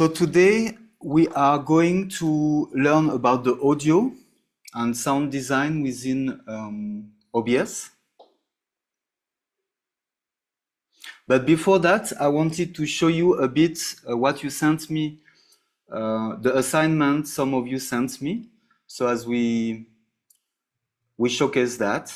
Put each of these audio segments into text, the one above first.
So today we are going to learn about the audio and sound design within OBS. But before that, I wanted to show you a bit what you sent me, the assignment some of you sent me. So as we showcase that.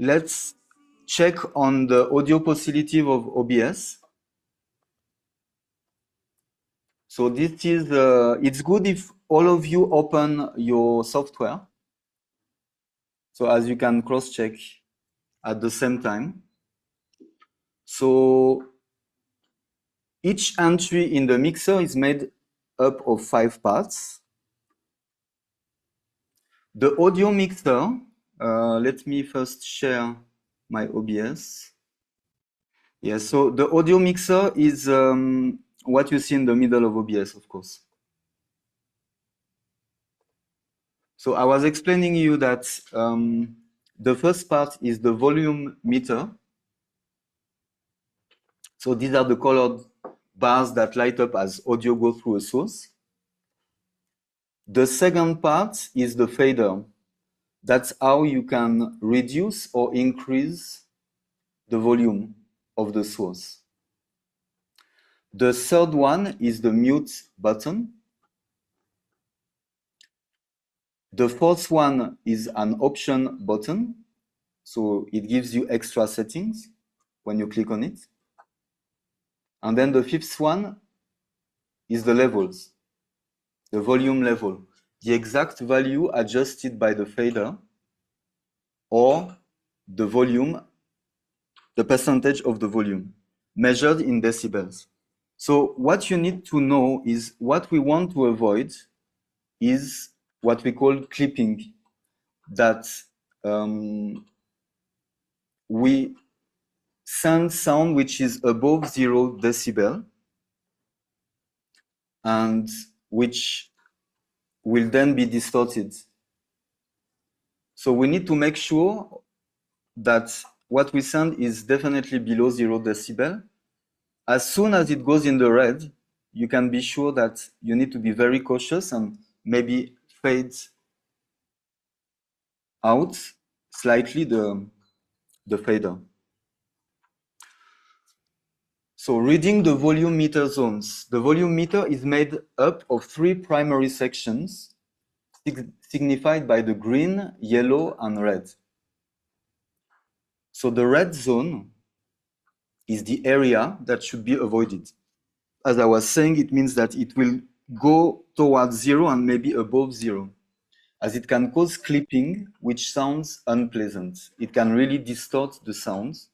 Let's check on the audio possibility of OBS. So this is, it's good if all of you open your software. So as you can cross-check at the same time. So each entry in the mixer is made up of 5 parts. The audio mixer, let me first share my OBS. Yes, so the audio mixer is what you see in the middle of OBS, of course. So I was explaining you that the first part is the volume meter. So these are the colored bars that light up as audio goes through a source. The second part is the fader. That's how you can reduce or increase the volume of the source. The third one is the mute button. The fourth one is an option button. So it gives you extra settings when you click on it. And then the fifth one is the levels, the volume level, the exact value adjusted by the fader or the volume, the percentage of the volume measured in decibels. So what you need to know is what we want to avoid is what we call clipping, that we send sound which is above 0 decibel and which will then be distorted. So we need to make sure that what we send is definitely below 0 decibel. As soon as it goes in the red, you can be sure that you need to be very cautious and maybe fade out slightly the fader. So reading the volume meter zones. The volume meter is made up of 3 primary sections signified by the green, yellow, and red. So the red zone is the area that should be avoided. As I was saying, it means that it will go towards 0 and maybe above 0, as it can cause clipping, which sounds unpleasant. It can really distort the sounds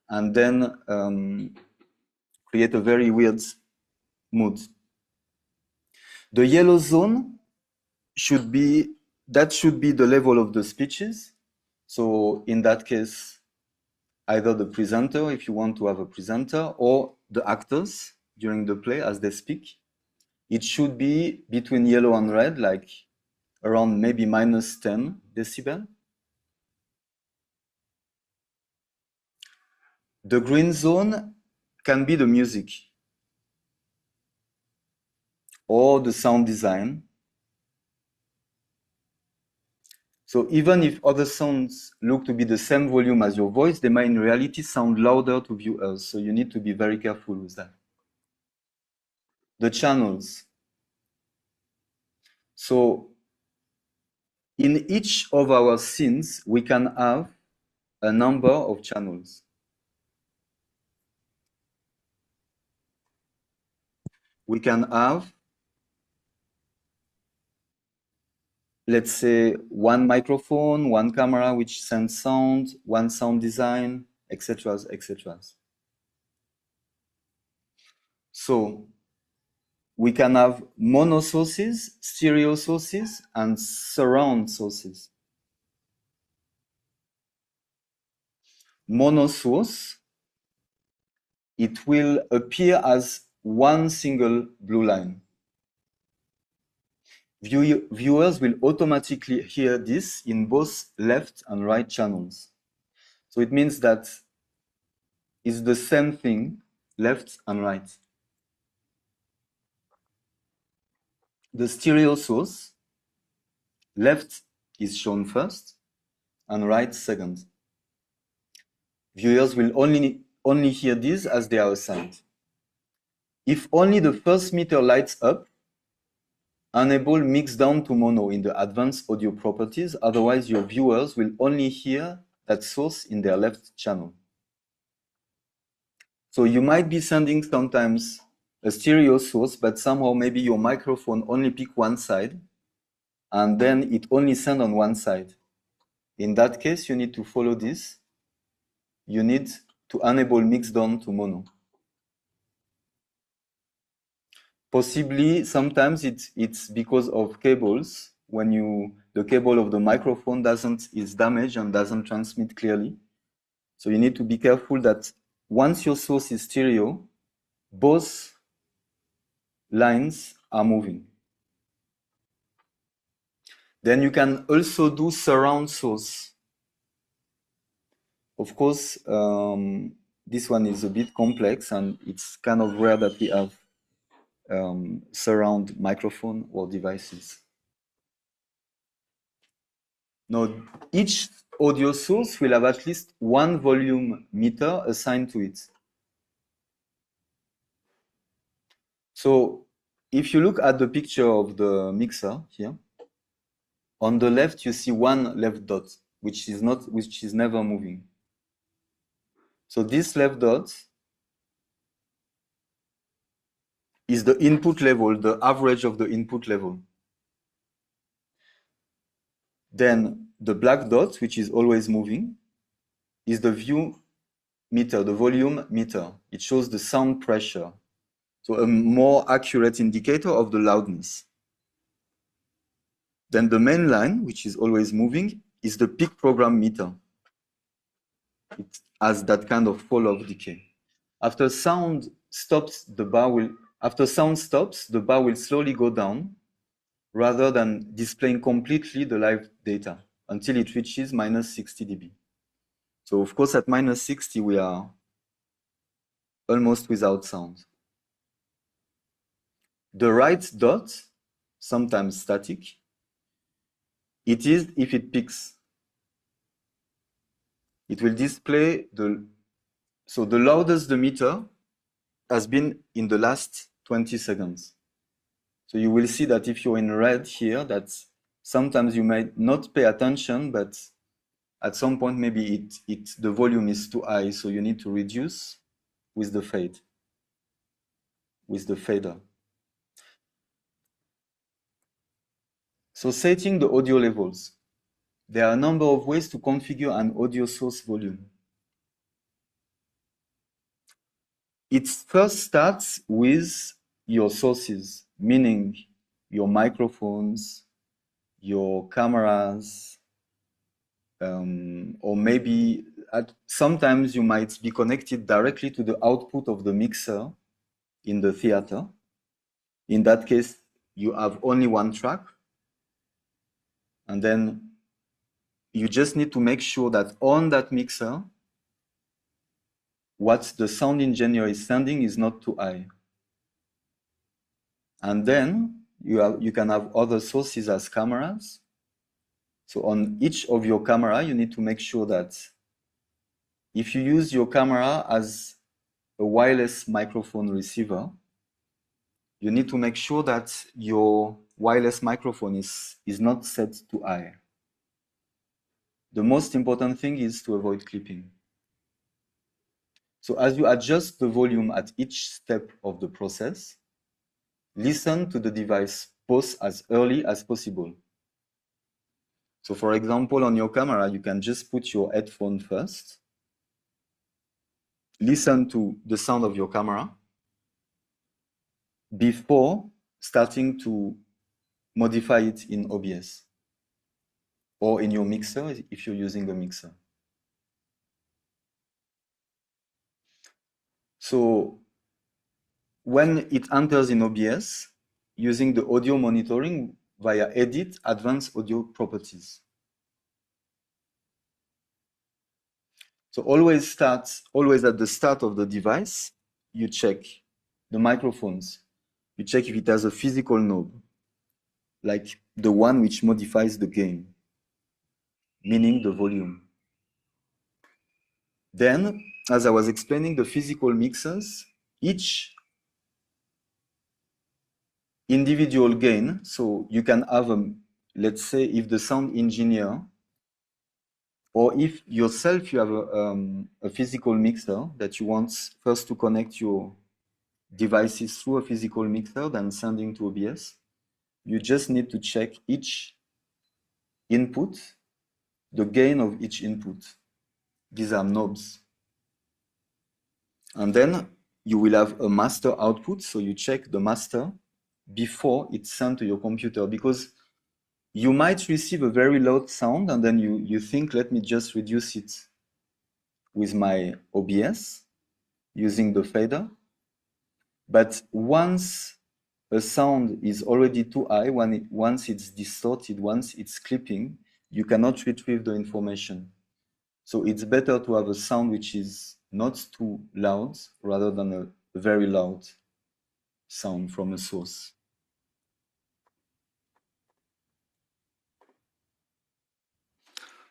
and then create a very weird mood. The yellow zone should be the level of the speeches. So in that case, either the presenter, if you want to have a presenter, or the actors during the play as they speak. It should be between yellow and red, like around maybe -10 decibel. The green zone can be the music. or the sound design. So even if other sounds look to be the same volume as your voice, they might in reality sound louder to viewers. So you need to be very careful with that. The channels. So in each of our scenes, we can have a number of channels. We can have, let's say, one microphone, one camera which sends sound, one sound design, etc., etc. So we can have mono sources, stereo sources, and surround sources. Mono source, it will appear as one single blue line. Viewers will automatically hear this in both left and right channels. So it means that it's the same thing, left and right. The stereo source, left is shown first and right second. Viewers will only hear these as they are assigned. If only the first meter lights up, enable mix down to mono in the advanced audio properties, otherwise your viewers will only hear that source in their left channel. So you might be sending sometimes a stereo source, but somehow maybe your microphone only pick one side, and then it only send on one side. In that case, you need to follow this. You need to enable mix down to mono. Possibly, sometimes it's because of cables. When the cable of the microphone is damaged and doesn't transmit clearly. So you need to be careful that once your source is stereo, both lines are moving. Then you can also do surround source. Of course, this one is a bit complex and it's kind of rare that we have surround microphone or devices. Now, each audio source will have at least one volume meter assigned to it. So if you look at the picture of the mixer here, on the left you see one left dot, which is never moving. So this left dot is the input level, the average of the input level. Then the black dot, which is always moving, is the view meter, the volume meter. It shows the sound pressure. So a more accurate indicator of the loudness. Then the main line, which is always moving, is the peak program meter. It has that kind of fall-off decay. After sound stops, the bar will slowly go down rather than displaying completely the live data until it reaches minus 60 dB. So of course at minus 60 we are almost without sound. The right dot, sometimes static, it is if it peaks. It will display so the loudest the meter has been in the last 20 seconds. So you will see that if you're in red here, that sometimes you might not pay attention, but at some point maybe the volume is too high, so you need to reduce with the fade, with the fader. So setting the audio levels. There are a number of ways to configure an audio source volume. It first starts with your sources, meaning your microphones, your cameras, or maybe sometimes you might be connected directly to the output of the mixer in the theater. In that case, you have only one track, and then you just need to make sure that on that mixer, what the sound engineer is sending is not too high. And then you can have other sources as cameras. So on each of your camera, you need to make sure that if you use your camera as a wireless microphone receiver, you need to make sure that your wireless microphone is not set to high. The most important thing is to avoid clipping. So as you adjust the volume at each step of the process, listen to the device both as early as possible. So for example, on your camera, you can just put your headphone first, listen to the sound of your camera before starting to modify it in OBS or in your mixer if you're using a mixer. So when it enters in OBS, using the audio monitoring via Edit Advanced Audio Properties. So always at the start of the device, you check the microphones. You check if it has a physical knob, like the one which modifies the gain, meaning the volume. Then, as I was explaining the physical mixers, each individual gain, so you can have, let's say, if the sound engineer, or if yourself you have a physical mixer that you want first to connect your devices through a physical mixer, then sending to OBS, you just need to check each input, the gain of each input. These are knobs. And then you will have a master output, so you check the master before it's sent to your computer, because you might receive a very loud sound and then you think, let me just reduce it with my OBS using the fader. But once a sound is already too high, once it's distorted, once it's clipping, you cannot retrieve the information. So it's better to have a sound which is not too loud rather than a very loud sound from a source.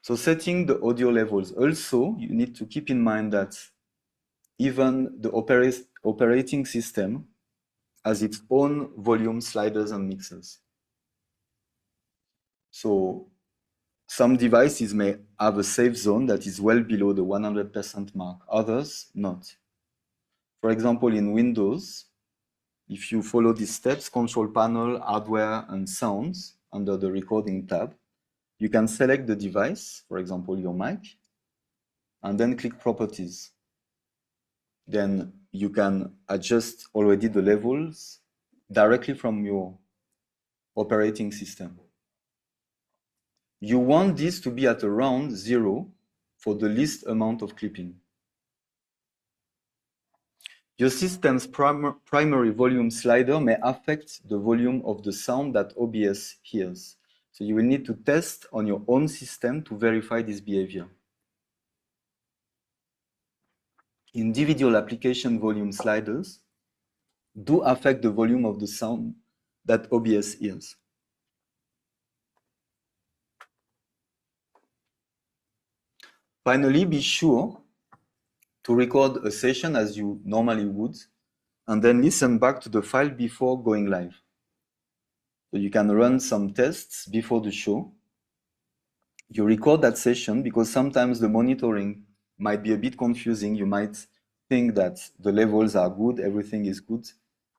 So setting the audio levels. Also, you need to keep in mind that even the operating system has its own volume sliders and mixers. So some devices may have a safe zone that is well below the 100% mark, others not. For example, in Windows, if you follow these steps, control panel, hardware, and sounds under the recording tab, you can select the device, for example, your mic, and then click properties. Then you can adjust already the levels directly from your operating system. You want this to be at around 0 for the least amount of clipping. Your system's primary volume slider may affect the volume of the sound that OBS hears. So you will need to test on your own system to verify this behavior. Individual application volume sliders do affect the volume of the sound that OBS hears. Finally, be sure to record a session as you normally would, and then listen back to the file before going live. So you can run some tests before the show. You record that session because sometimes the monitoring might be a bit confusing. You might think that the levels are good, everything is good,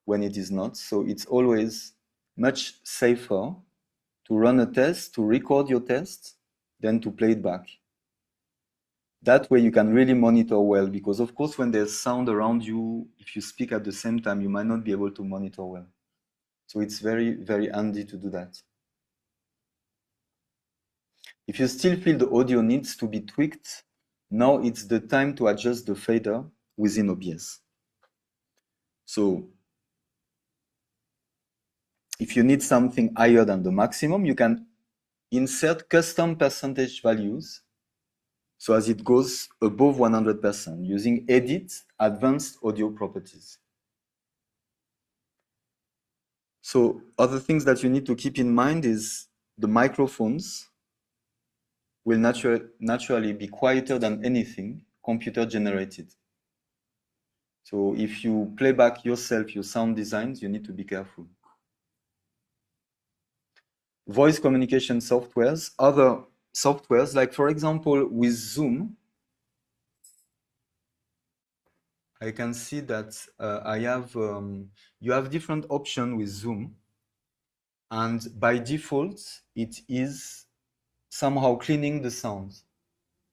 when it is not. So it's always much safer to run a test, to record your test, than to play it back. That way you can really monitor well, because of course when there's sound around you, if you speak at the same time, you might not be able to monitor well. So it's very, very handy to do that. If you still feel the audio needs to be tweaked, now it's the time to adjust the fader within OBS. So if you need something higher than the maximum, you can insert custom percentage values so as it goes above 100% using Edit Advanced Audio Properties. So other things that you need to keep in mind is the microphones will naturally be quieter than anything computer generated. So if you play back yourself your sound designs, you need to be careful. Voice communication softwares, other softwares, like for example with Zoom, I can see that you have different options with Zoom, and by default it is somehow cleaning the sound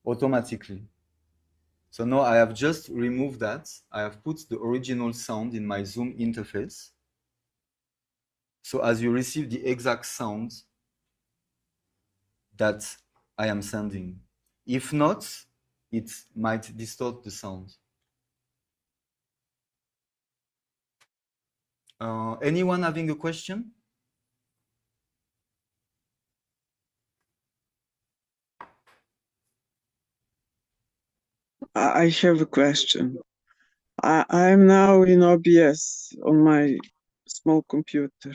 automatically. So now I have just removed that. I have put the original sound in my Zoom interface. So as you receive the exact sound that I am sending. If not, it might distort the sound. Anyone having a question? I have a question. I'm now in OBS on my small computer,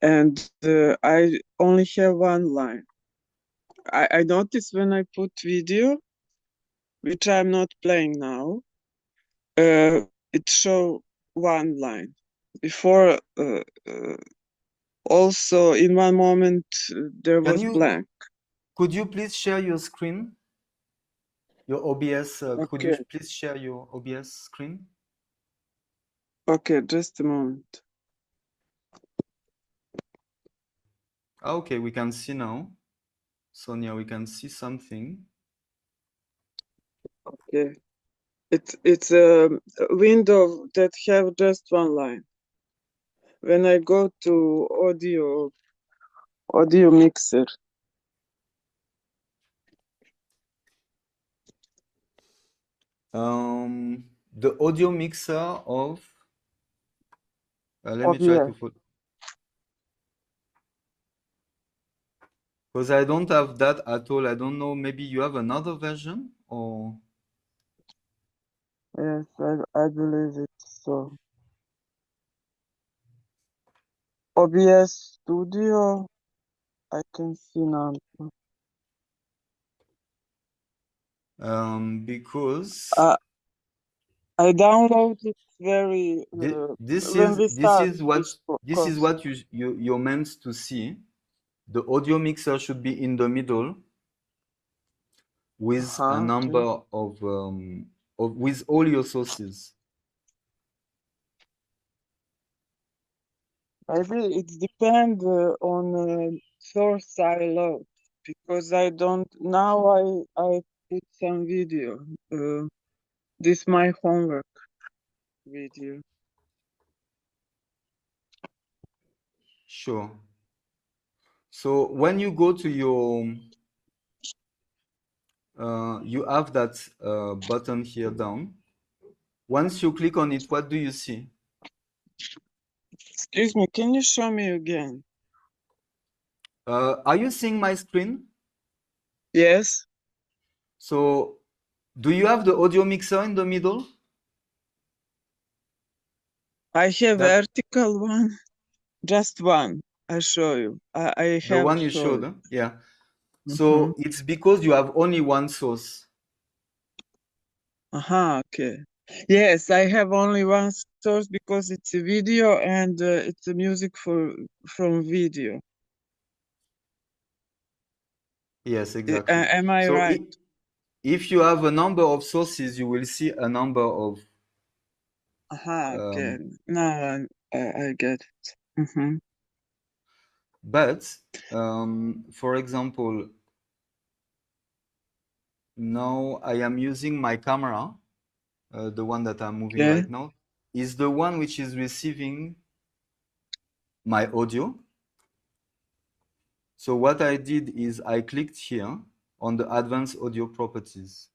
and I only have one line. I noticed when I put video, which I'm not playing now, it show one line. Before, also in one moment, there was blank. Could you please share your screen? Your OBS, could you Okay. please share your OBS screen? Okay, just a moment. Okay, we can see now. Sonia, we can see something. Okay. It's a window that have just one line. When I go to audio mixer. The audio mixer of, let me try to put, because I don't have that at all. I don't know, maybe you have another version or? Yes, I believe it's so. OBS Studio, I can see now. Because I downloaded very when we start this is what you're meant to see. The audio mixer should be in the middle with a number of with all your sources. Maybe it depends on source I load, because I don't now. I put some video. This my homework video. Sure. So when you go to your you have that button here down. Once you click on it, what do you see? Excuse me, can you show me again? Are you seeing my screen? Yes. So do you have the audio mixer in the middle? I have vertical one, just one. I show you. I have the one you showed, huh? Yeah. So it's because you have only one source. Okay. Yes, I have only one source because it's a video and it's a music from video. Yes, exactly. Am I so right? If you have a number of sources, you will see a number of. Okay. Now I get it. But for example, now I am using my camera, the one that I'm moving right now, is the one which is receiving my audio. So what I did is I clicked here on the advanced audio properties.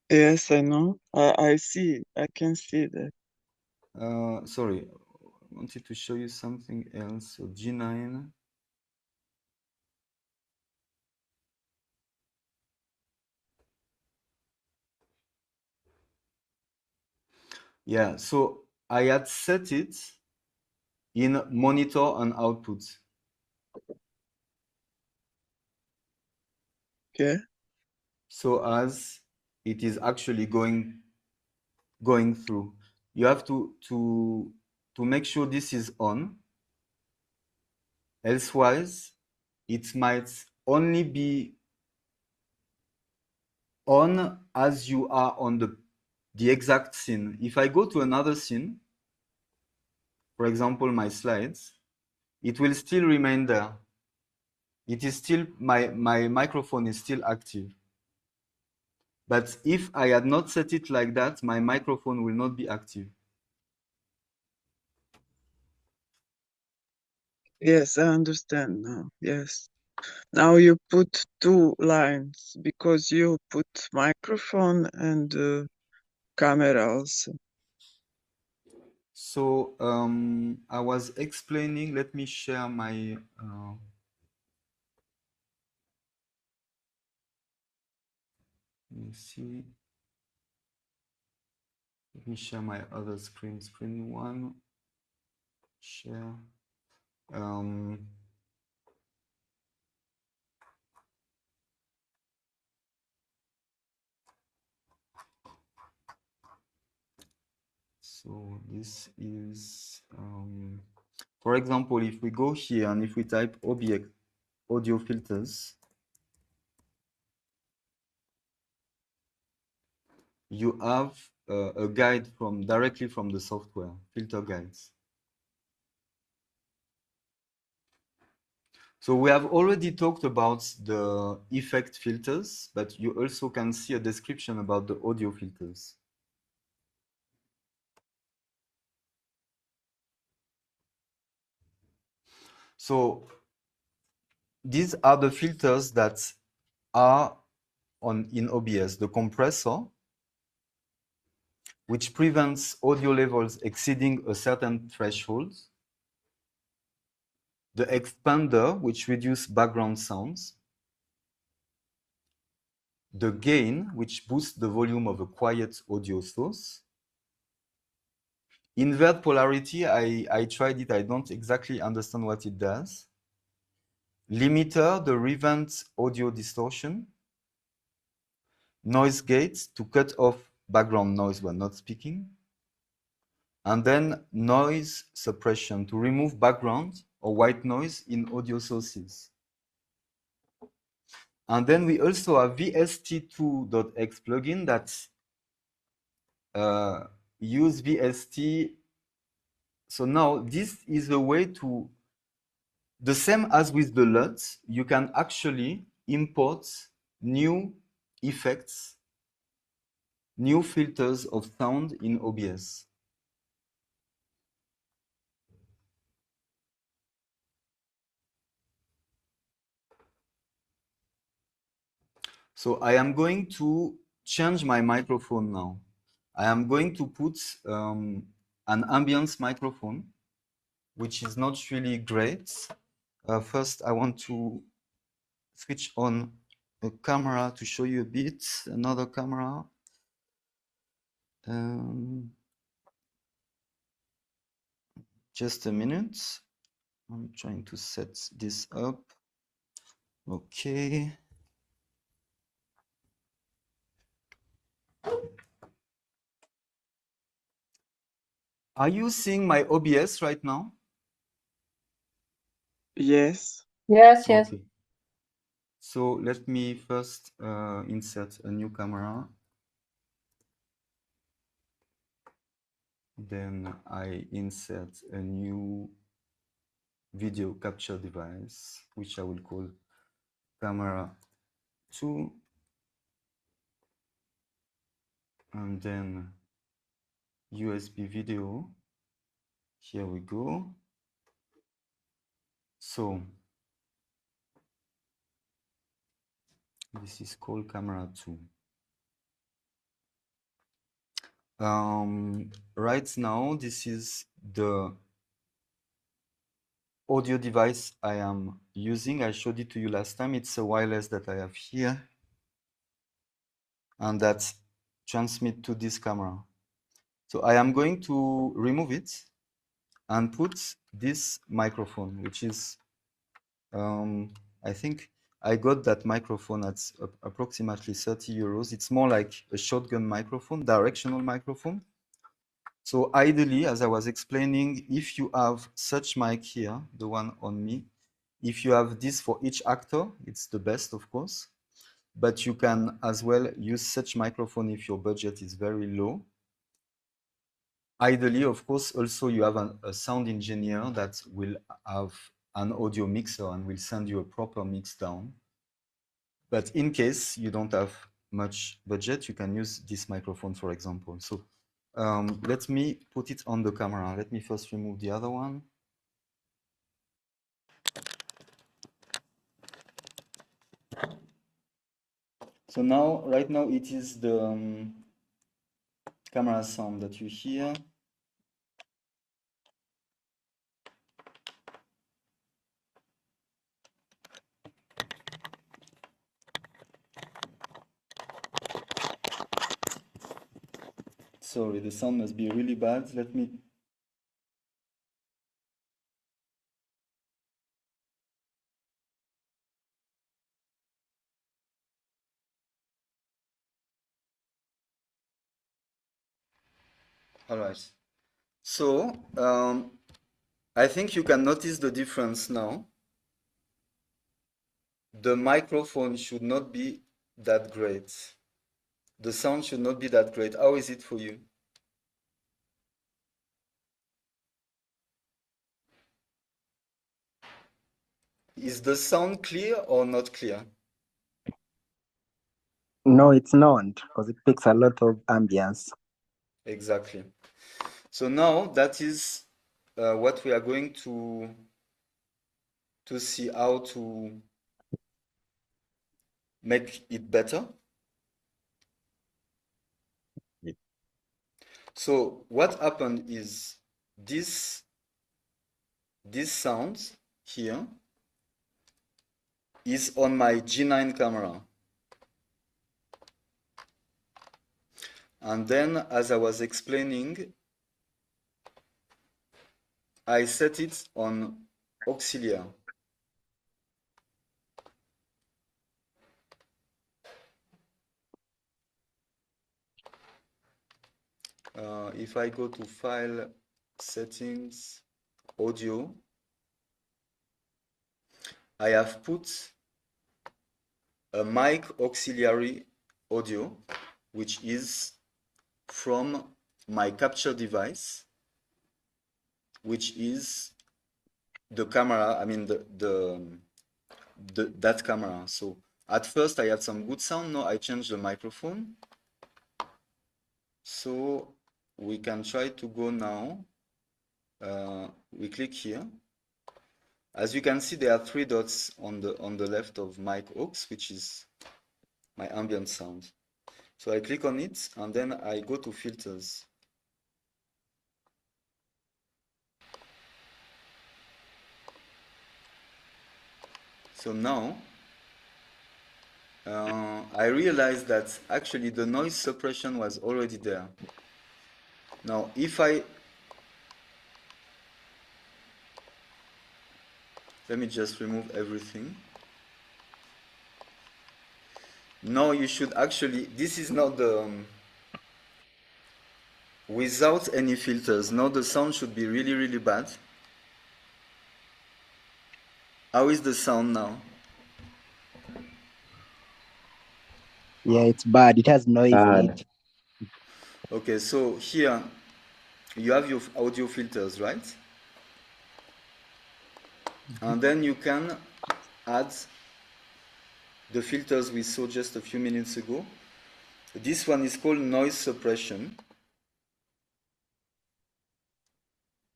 Yes, I know. I see. I can see that. Sorry, I wanted to show you something else. So G9. Yeah, so I had set it in monitor and output. Okay. So as it is actually going through. You have to make sure this is on. Elsewise, it might only be on as you are on the exact scene. If I go to another scene, for example, my slides, it will still remain there. It is still, my microphone is still active. But if I had not set it like that, my microphone will not be active. Yes, I understand now. Yes. Now you put two lines because you put microphone and camera also. So I was explaining, let me share my, let me see, let me share my other screen, screen one, share. So this is, for example, if we go here and if we type object audio filters, you have a guide directly from the software, filter guides. So we have already talked about the effect filters, but you also can see a description about the audio filters. So these are the filters that are in OBS. The compressor, which prevents audio levels exceeding a certain threshold. The expander, which reduces background sounds. The gain, which boosts the volume of a quiet audio source. Invert polarity, I tried it, I don't exactly understand what it does. Limiter, the prevents audio distortion. Noise gate, to cut off background noise when not speaking. And then noise suppression, to remove background or white noise in audio sources. And then we also have VST2.x plugin that use VST. So now this is a way to, the same as with the LUT, you can actually import new effects, new filters of sound in OBS. So I am going to change my microphone now. I am going to put an ambience microphone, which is not really great. First, I want to switch on a camera to show you a bit, another camera. Just a minute. I'm trying to set this up. Okay. Are you seeing my OBS right now? Yes. Yes, yes. Okay. So let me first insert a new camera. Then I insert a new video capture device, which I will call camera 2. And then USB video. Here we go. So this is called camera 2. Right now, this is the audio device I am using. I showed it to you last time. It's a wireless that I have here, and that transmit to this camera. So I am going to remove it and put this microphone, which is, I think I got that microphone at approximately 30 euros. It's more like a shotgun microphone, directional microphone. So ideally, as I was explaining, if you have such mic here, the one on me, if you have this for each actor, it's the best, of course. But you can as well use such microphone if your budget is very low. Ideally, of course, also you have a sound engineer that will have an audio mixer and will send you a proper mix down. But in case you don't have much budget, you can use this microphone, for example. So let me put it on the camera. Let me first remove the other one. So now, right now, it is the camera sound that you hear. Sorry, the sound must be really bad. Let me. All right. So I think you can notice the difference now. The microphone should not be that great. The sound should not be that great. How is it for you? Is the sound clear or not clear? No, it's not, because it takes a lot of ambience. Exactly. So now that is what we are going to see how to make it better. Yeah. So what happened is this sound here is on my G9 camera. And then, as I was explaining, I set it on auxiliary. If I go to File, Settings, Audio, I have put a mic auxiliary audio, which is from my capture device, which is the camera, I mean that camera. So at first I had some good sound, now I changed the microphone. So we can try to go now. We click here. As you can see, there are 3 dots on the left of mic aux, which is my ambient sound. So I click on it and then I go to filters. So now I realized that actually the noise suppression was already there. Now if let me just remove everything. Now you should actually, this is not the without any filters. Now the sound should be really, really bad. How is the sound now? Yeah, it's bad. It has noise in it. Okay, so here you have your audio filters, right? And then you can add the filters we saw just a few minutes ago. This one is called noise suppression.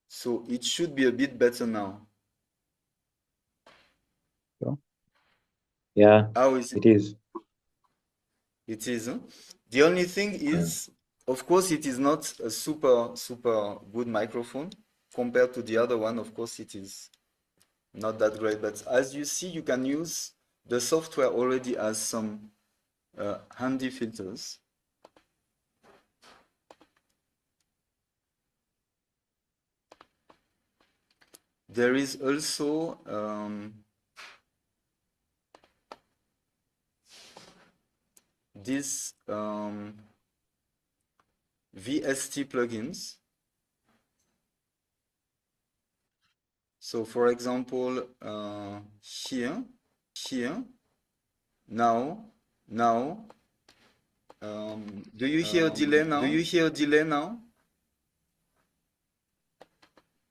So it should be a bit better now. Yeah, How is it is. It is. Huh? The only thing is, of course, it is not a super good microphone compared to the other one. Of course, it is not that great. But as you see, you can use the software already has some handy filters. there is also this VST plugins. So for example, here, now, do you hear delay now? Do you hear delay now?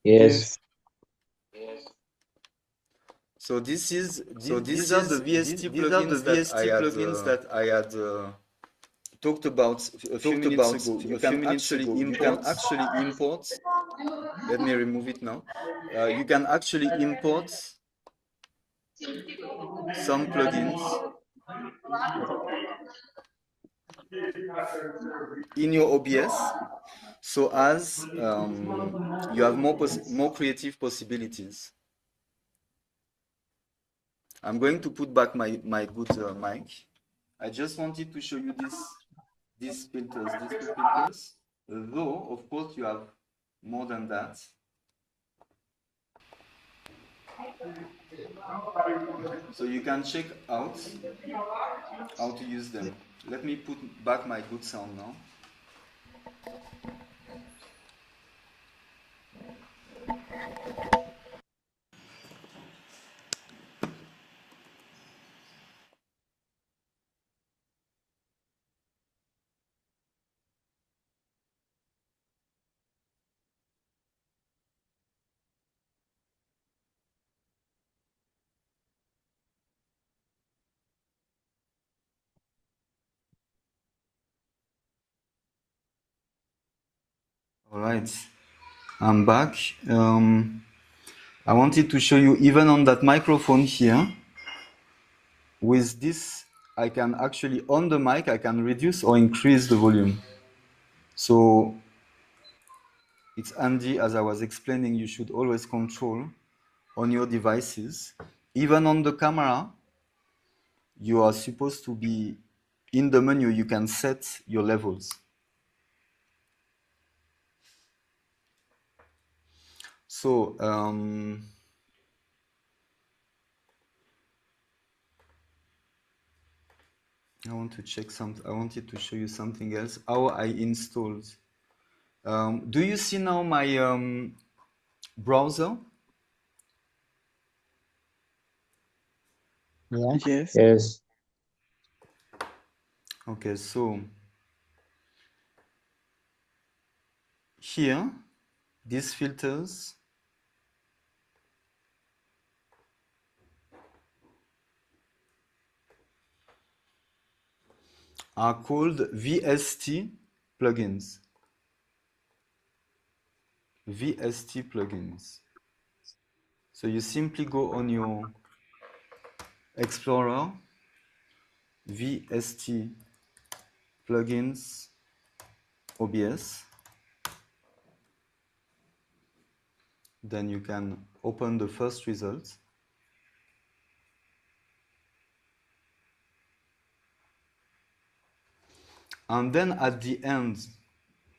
Yes. So these are the VST plugins that I had talked about a few minutes ago. You can actually import. Let me remove it now. You can actually import some plugins in your OBS, so as you have more creative possibilities. I'm going to put back my good mic. I just wanted to show you these filters, these two filters. Though, of course, you have more than that. So you can check out how to use them. Let me put back my good sound now. All right, I'm back. I wanted to show you, even on that microphone here, with this, I can actually, on the mic, I can reduce or increase the volume. So it's handy, as I was explaining, you should always control on your devices. Even on the camera, you are supposed to be, in the menu, you can set your levels. So, I want to check something. I wanted to show you something else. How I installed. Do you see now my browser? Yeah. Yes. Yes. Okay, so here, these filters are called VST plugins. VST plugins. So you simply go on your Explorer, VST plugins, OBS. Then you can open the first result. And then at the end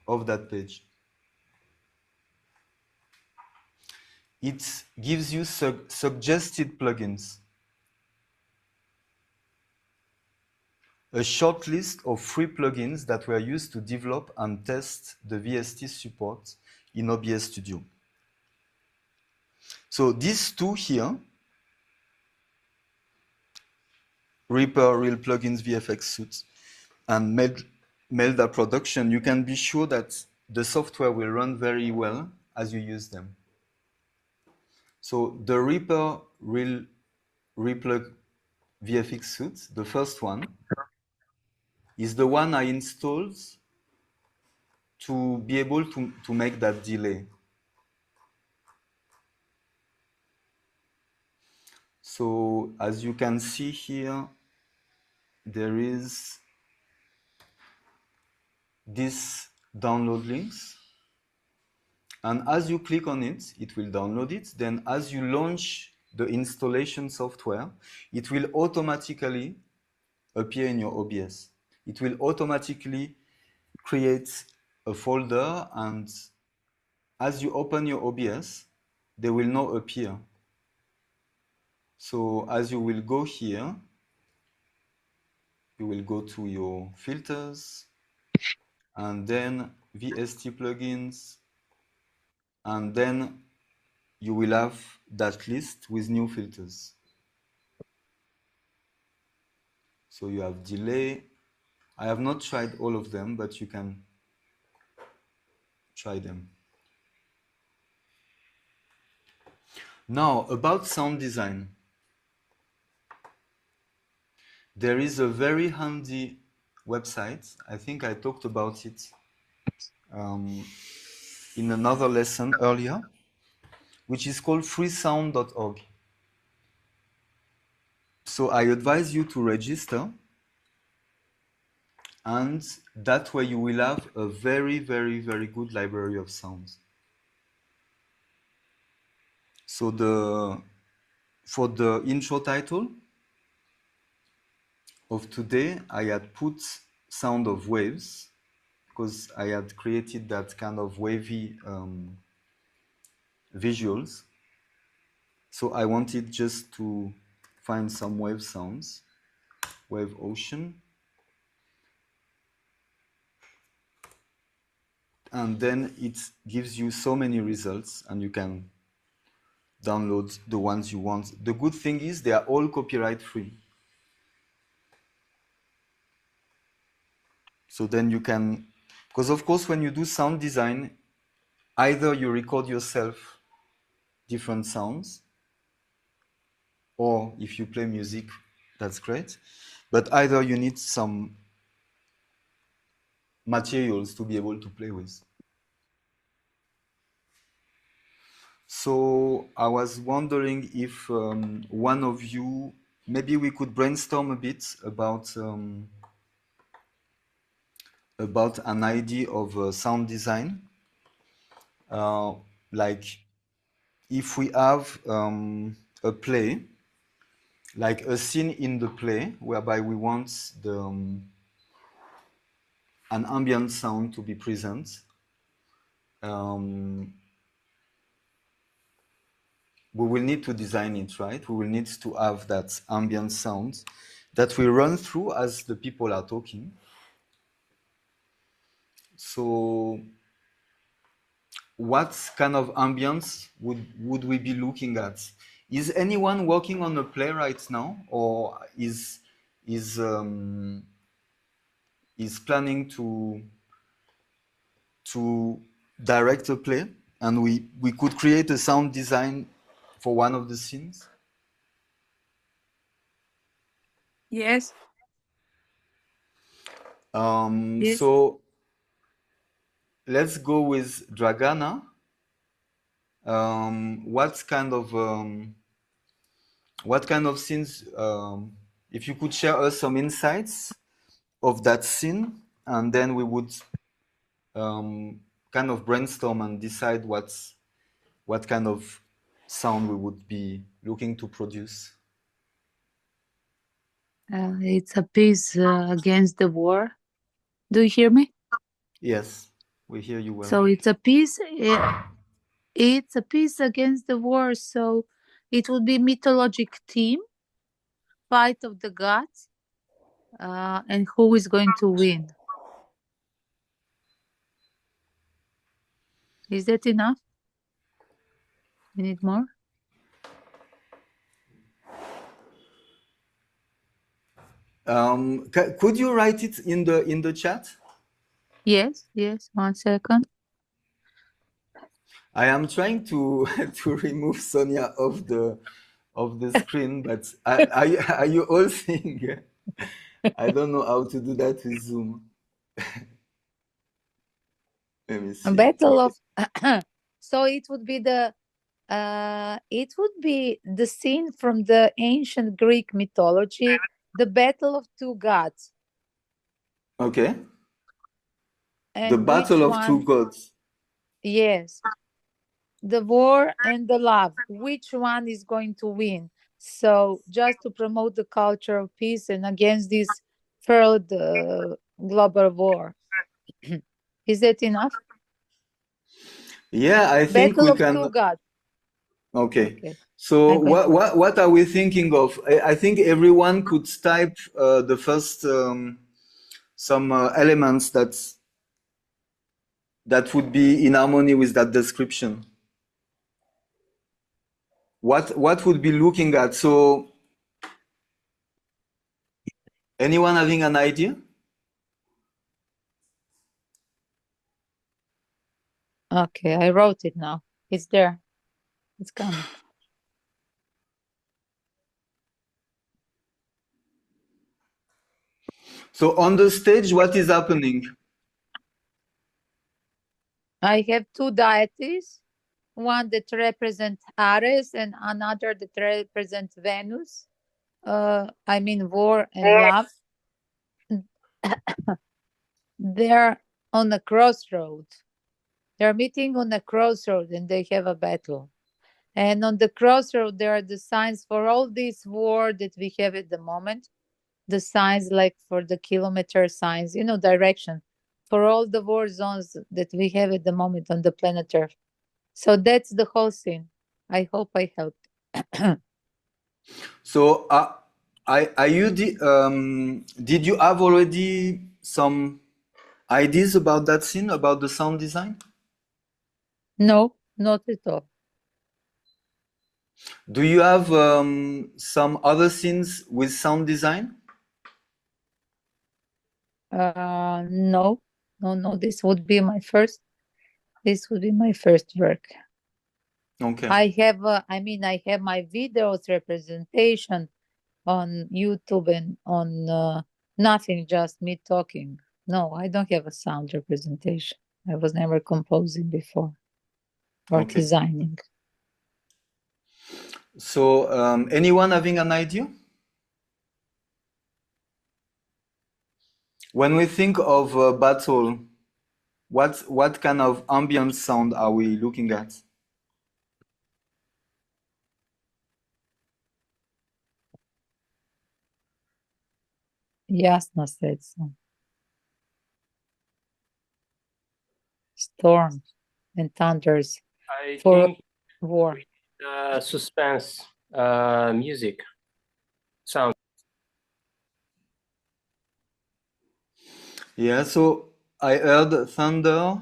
of that page, it gives you suggested plugins. A short list of free plugins that were used to develop and test the VST support in OBS Studio. So these two here, Reaper, Real Plugins, VFX Suite, and Melda Production, you can be sure that the software will run very well as you use them. So the Reaper Real Replug VFX Suite, the first one, is the one I installed to be able to make that delay. So as you can see here, there is this download links. And as you click on it, it will download it. Then as you launch the installation software, it will automatically appear in your OBS. It will automatically create a folder, and as you open your OBS, they will not appear. So as you will go here, you will go to your filters, and then VST plugins, and then you will have that list with new filters. So you have delay. I have not tried all of them, but you can try them. Now, about sound design. There is a very handy website. I think I talked about it in another lesson earlier, which is called freesound.org. So I advise you to register, and that way you will have a very, very, very good library of sounds. So for the intro title of today, I had put sound of waves, because I had created that kind of wavy visuals. So I wanted just to find some wave sounds, wave ocean. And then it gives you so many results, and you can download the ones you want. The good thing is they are all copyright free. So then you can, because of course when you do sound design, either you record yourself different sounds, or if you play music, that's great. But either you need some materials to be able to play with. So I was wondering if one of you, maybe we could brainstorm a bit about an idea of sound design. Like if we have a play, like a scene in the play whereby we want an ambient sound to be present. We will need to design it, right? We will need to have that ambient sound that we run through as the people are talking. So what kind of ambience would we be looking at? Is anyone working on a play right now, or is planning to direct a play, and we could create a sound design for one of the scenes? Yes. Yes. So let's go with Dragana. What kind of scenes? If you could share us some insights of that scene, and then we would kind of brainstorm and decide what kind of sound we would be looking to produce. It's a piece against the war. Do you hear me? Yes, we hear you well. So it's a piece. It's a piece against the war. So it would be mythologic theme, fight of the gods, and who is going to win. Is that enough? You need more? Could you write it in the chat? Yes. 1 second. I am trying to remove Sonia off the screen, but are you all seeing? I don't know how to do that with Zoom. Let me see. A battle of. So it would be the scene from the ancient Greek mythology, the battle of two gods. Okay. And the battle of one, two gods. Yes. The war and the love. Which one is going to win? So just to promote the culture of peace and against this third global war. Is that enough? Yeah, I think Battle we of can. two gods. Okay. Okay. So I can go. what are we thinking of? I think everyone could type the first some elements that would be in harmony with that description. What would be looking at? So anyone having an idea? Okay, I wrote it now. It's there. It's coming. So on the stage, what is happening? I have two deities, one that represents Ares and another that represents Venus. I mean war and love. They're on a crossroad. They're meeting on a crossroad and they have a battle. And on the crossroad, there are the signs for all this war that we have at the moment. The signs like for the kilometer signs, direction for all the war zones that we have at the moment on the planet Earth. So that's the whole scene. I hope I helped. So did you have already some ideas about that scene, about the sound design? No, not at all. Do you have some other scenes with sound design? No. This would be my first. This would be my first work. Okay. I have my videos representation on YouTube and on nothing, just me talking. No, I don't have a sound representation. I was never composing before or Okay. designing. So anyone having an idea? When we think of a battle, what kind of ambient sound are we looking at? Jasna said so. Storms and thunders I for think war. suspense music sound. Yeah, so I heard thunder,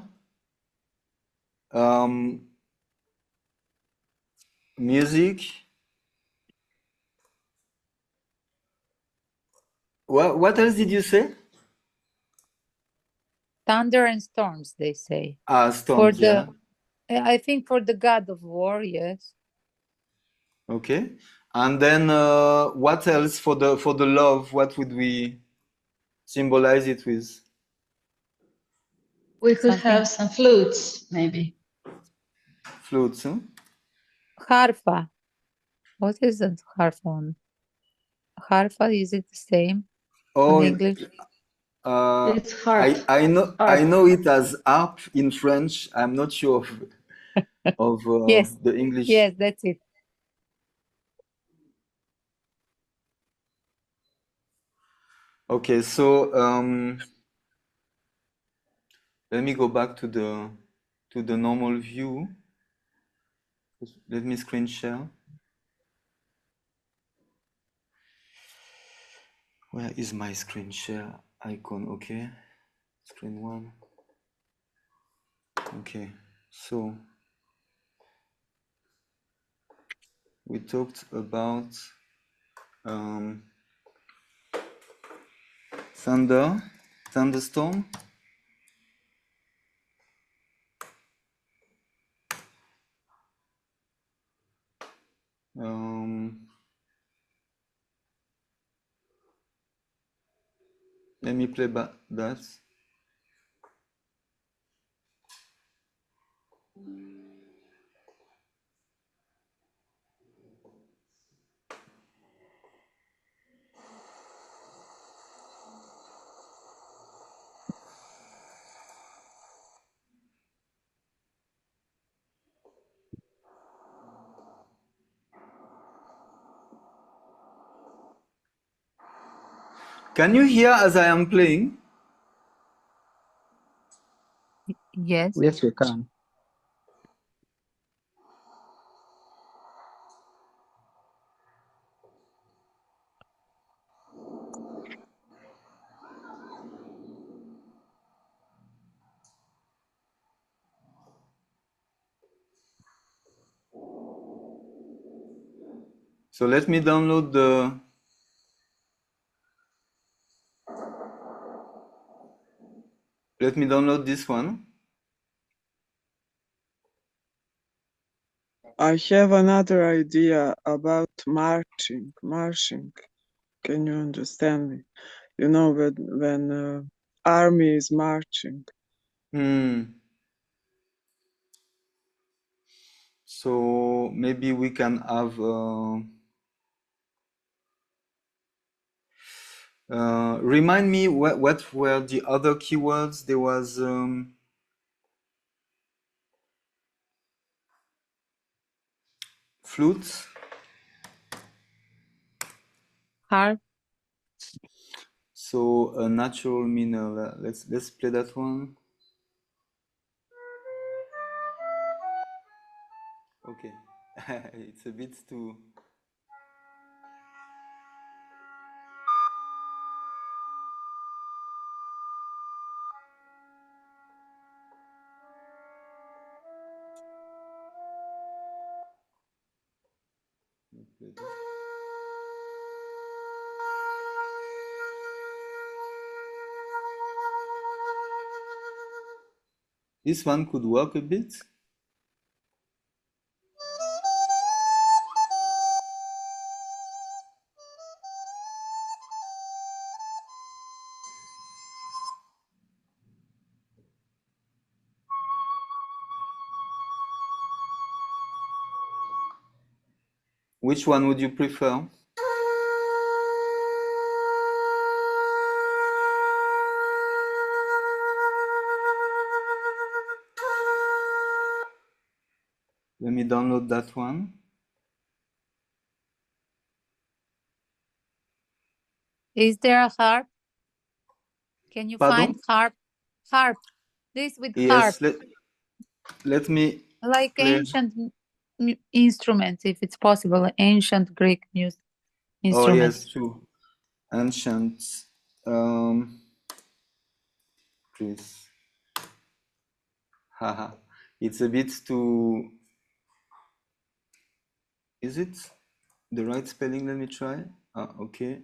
music. What else did you say? Thunder and storms, they say. Storms, yeah. I think for the god of war, yes. Okay. And then what else for the love? What would we symbolize it with? We could have some flutes, maybe. Flutes, huh? Harfa. What is that harfa on? Harfa, is it the same in English? It's harp. I know it as harp in French. I'm not sure of Yes. the English. Yes, that's it. Okay, so let me go back to the normal view. Let me screen share. Where is my screen share icon? Okay, screen one. Okay, so we talked about thunderstorm. Let me play back that. Can you hear as I am playing? Yes. Yes, we can. So let me download this one. I have another idea about marching. Can you understand me? You know, when army is marching. So maybe we can have remind me what were the other keywords? There was flute. Harp. So a natural minor. Let's play that one. Okay, it's a bit too. This one could work a bit. Which one would you prefer? Let me download that one. Is there a harp? Can you Pardon? find harp? Harp. This with Yes, harp. let me Like play. ancient instruments, if it's possible, ancient Greek music Oh instruments. yes, true. Ancient. Please. Haha. It's a bit too. Is it the right spelling? Let me try. Okay.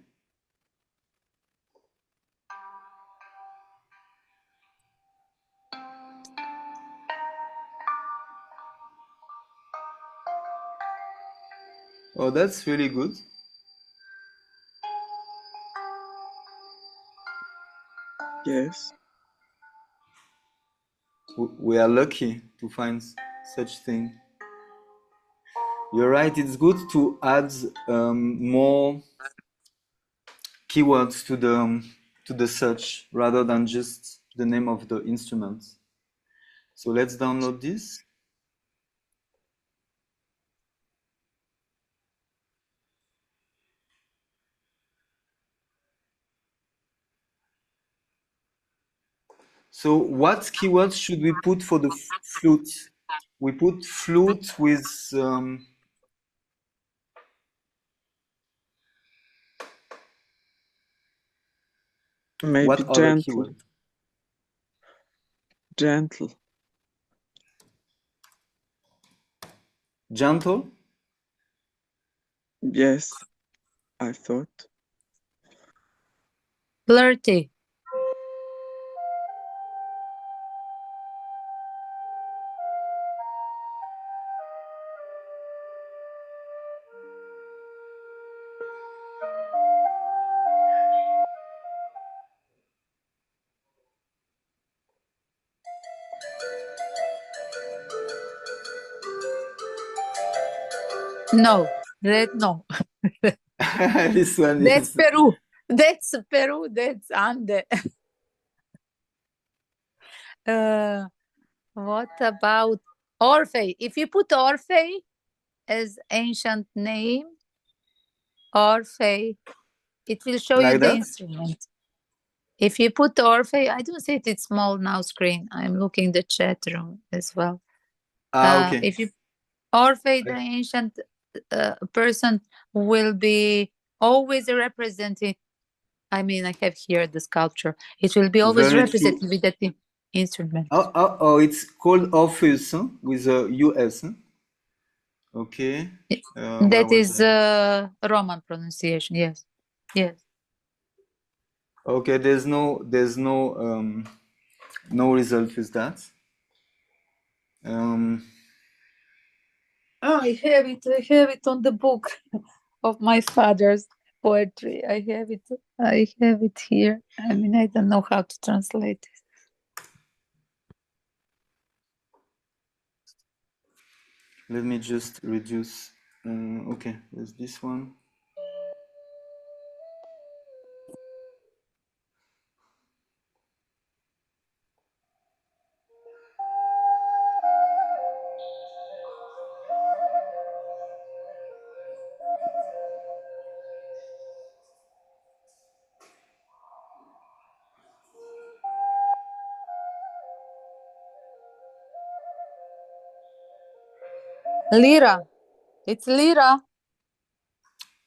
Oh, that's really good. Yes. We are lucky to find such thing. You're right. It's good to add more keywords to the search rather than just the name of the instrument. So let's download this. So what keywords should we put for the flute? We put flute with Maybe what other gentle. keyword? Gentle. Gentle? Yes, I thought. Flirty. No, no. This one That's is Peru. That's Peru. That's Ande. What about Orphe? If you put Orphe as ancient name, Orphe, it will show you like the that. instrument. If you put Orphe, I don't see it. It's small now screen. I'm looking the chat room as well. Okay. If you Orphe, the ancient person will be always represented. I mean, I have here the sculpture. It will be always Very represented true. with that instrument. Oh, it's called Orpheus, huh? With a US. Huh? Okay. Where That was is I? Roman pronunciation. Yes. Yes. Okay, there's no no result with that. Oh, I have it. I have it on the book of my father's poetry. I have it. I have it here. I mean, I don't know how to translate it. Let me just reduce. Okay, there's this one. Lira. It's lira.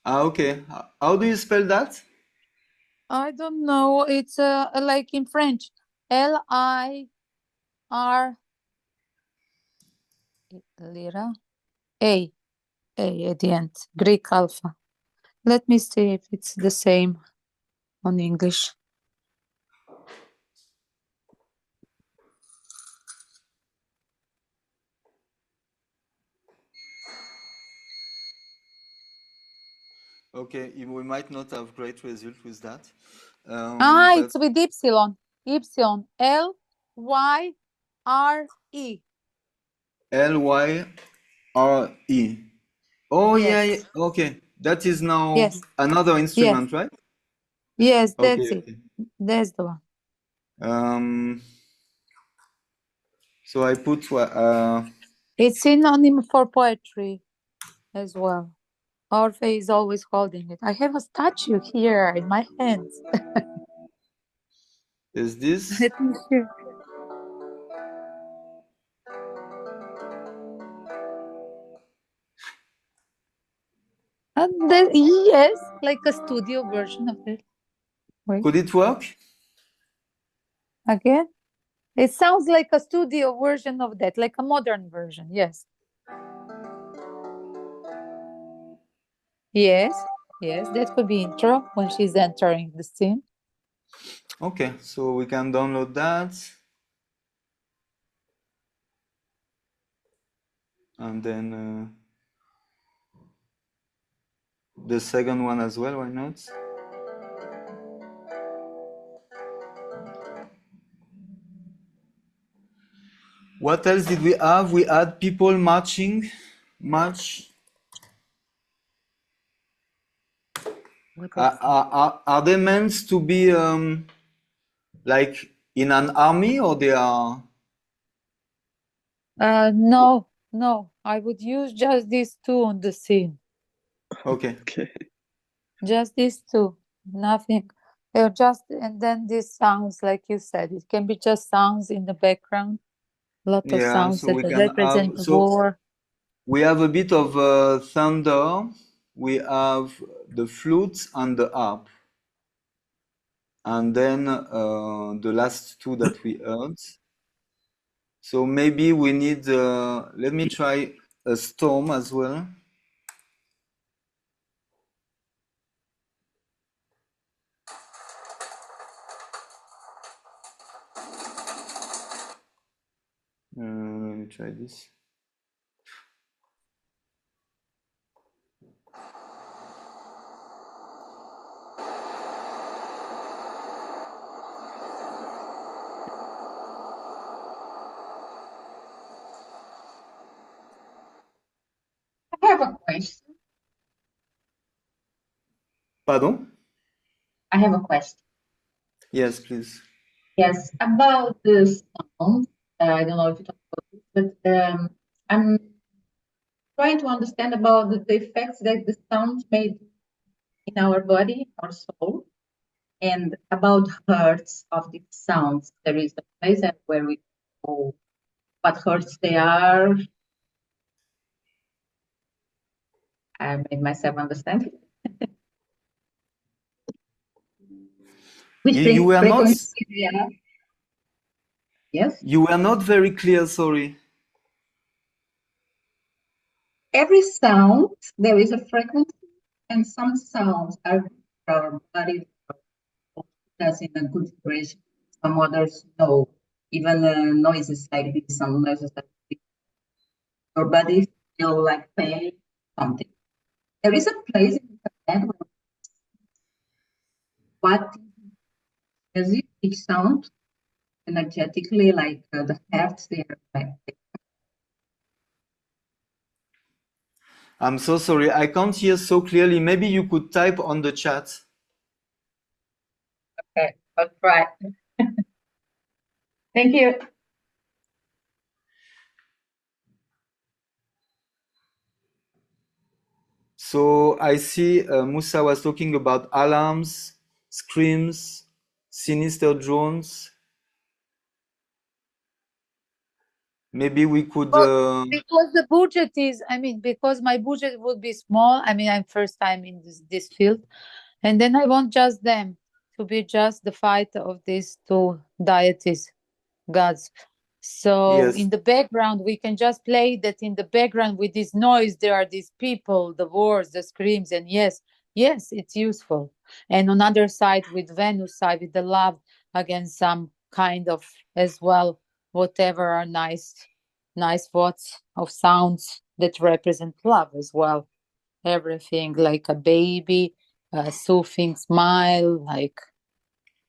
Ah, okay. How do you spell that? I don't know. It's like in French. Lira. Lira. A. A at the end. Greek alpha. Let me see if it's the same on English. Okay, we might not have great result with that. But it's with epsilon. Epsilon. Lyre. Lyre. Oh, yes. yeah. Okay, that is now Yes. another instrument, right? Yes, Okay, that's it. okay. That's the one. So I put It's synonym for poetry as well. Orphe is always holding it. I have a statue here in my hands. is this? Let me see. Yes, like a studio version of it. Wait, Could it work? again? It sounds like a studio version of that, like a modern version. Yes. Yes, yes, that could be intro when she's entering the scene. Okay, so we can download that. And then the second one as well, why not? What else did we have? We had people marching. March. Are they meant to be like in an army, or they are? No, I would use just these two on the scene. Okay. Okay. Just these two, nothing. They're just, and then these sounds, like you said, it can be just sounds in the background. A lot of Yeah, sounds so that we can represent have, war. we have a bit of thunder. We have the flute and the harp. And then the last two that we heard. So maybe we need, let me try a storm as well. Let me try this. I have a question. Pardon? I have a question. Yes, please. Yes, about the sound. I don't know if you talk about this, but I'm trying to understand about the effects that the sound made in our body, our soul, and about hertz of the sounds. There is a place where we know what hertz they are. I made myself understand. Which You were not, frequency they are? Yes. you were not very clear, sorry. every sound, there is a frequency, and some sounds are good for our body, that's in a good vibration. Some others, no. Even noises like this, some noises like this. Your body feel like pain, something. There is a place in the head where what music, each sound, energetically, like the hertz, they are like. I'm so sorry, I can't hear so clearly. Maybe you could type on the chat. Okay, I'll try. Thank you. So I see Musa was talking about alarms, screams, sinister drones. Maybe we could. Well, because the budget is, I mean, because my budget would be small. I mean, I'm first time in this field, and then I want just them to be just the fight of these two deities, gods. So Yes. in the background, we can just play that in the background with this noise. There are these people, the wars, the screams, and yes, it's useful. And on other side, with Venus side, with the love, again, some kind of as well, whatever are nice thoughts of sounds that represent love as well. Everything like a baby, a soothing smile, like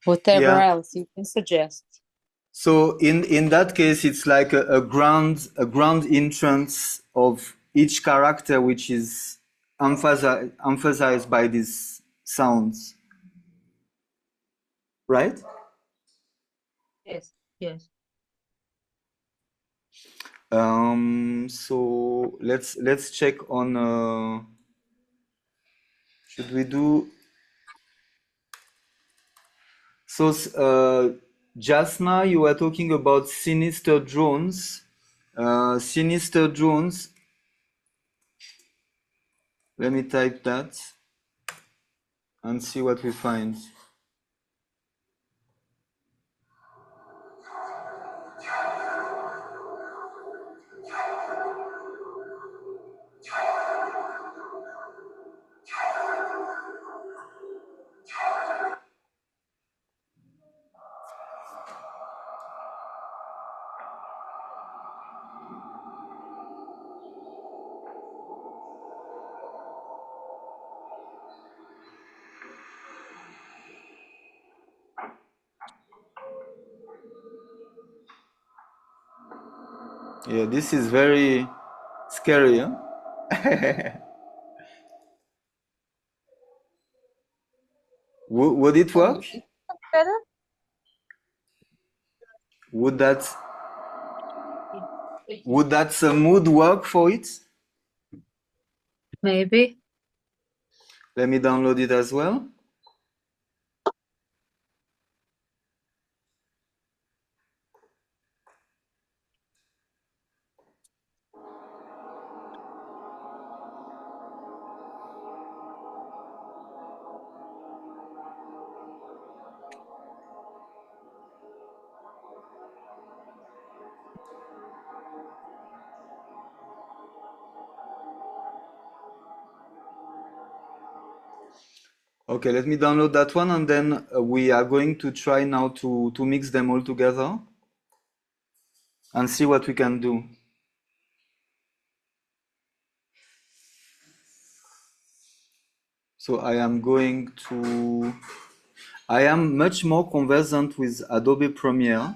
whatever Yeah. else you can suggest. So in that case, it's like a ground entrance of each character, which is emphasized by these sounds, right? Yes. So let's check on. Should we do? So Jasna, you were talking about sinister drones. Sinister drones. Let me type that and see what we find. Yeah, this is very scary, huh? Would it work? Better? Would that mood work for it? Maybe. Let me download it as well. Okay, let me download that one, and then we are going to try now to mix them all together and see what we can do. So I am much more conversant with Adobe Premiere,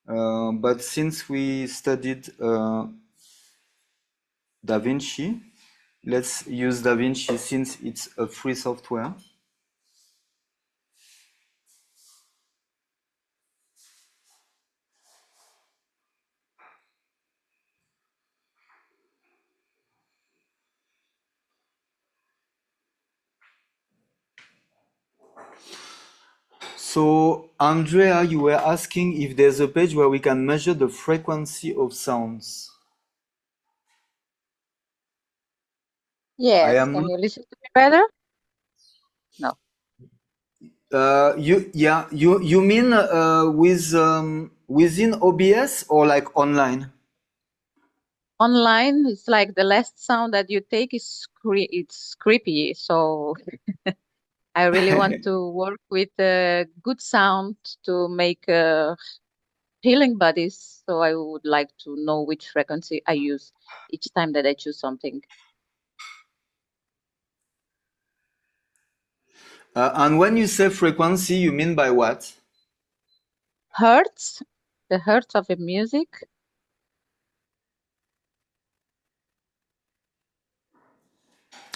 but since we studied DaVinci, let's use DaVinci since it's a free software. So, Andrea, you were asking if there's a page where we can measure the frequency of sounds. Yes. Can you listen to me better? No. You mean with within OBS or like online? online, it's like the last sound that you take is it's creepy. So I really want to work with a good sound to make healing bodies. So I would like to know which frequency I use each time that I choose something. And when you say frequency, you mean by what? Hertz, the hertz of the music.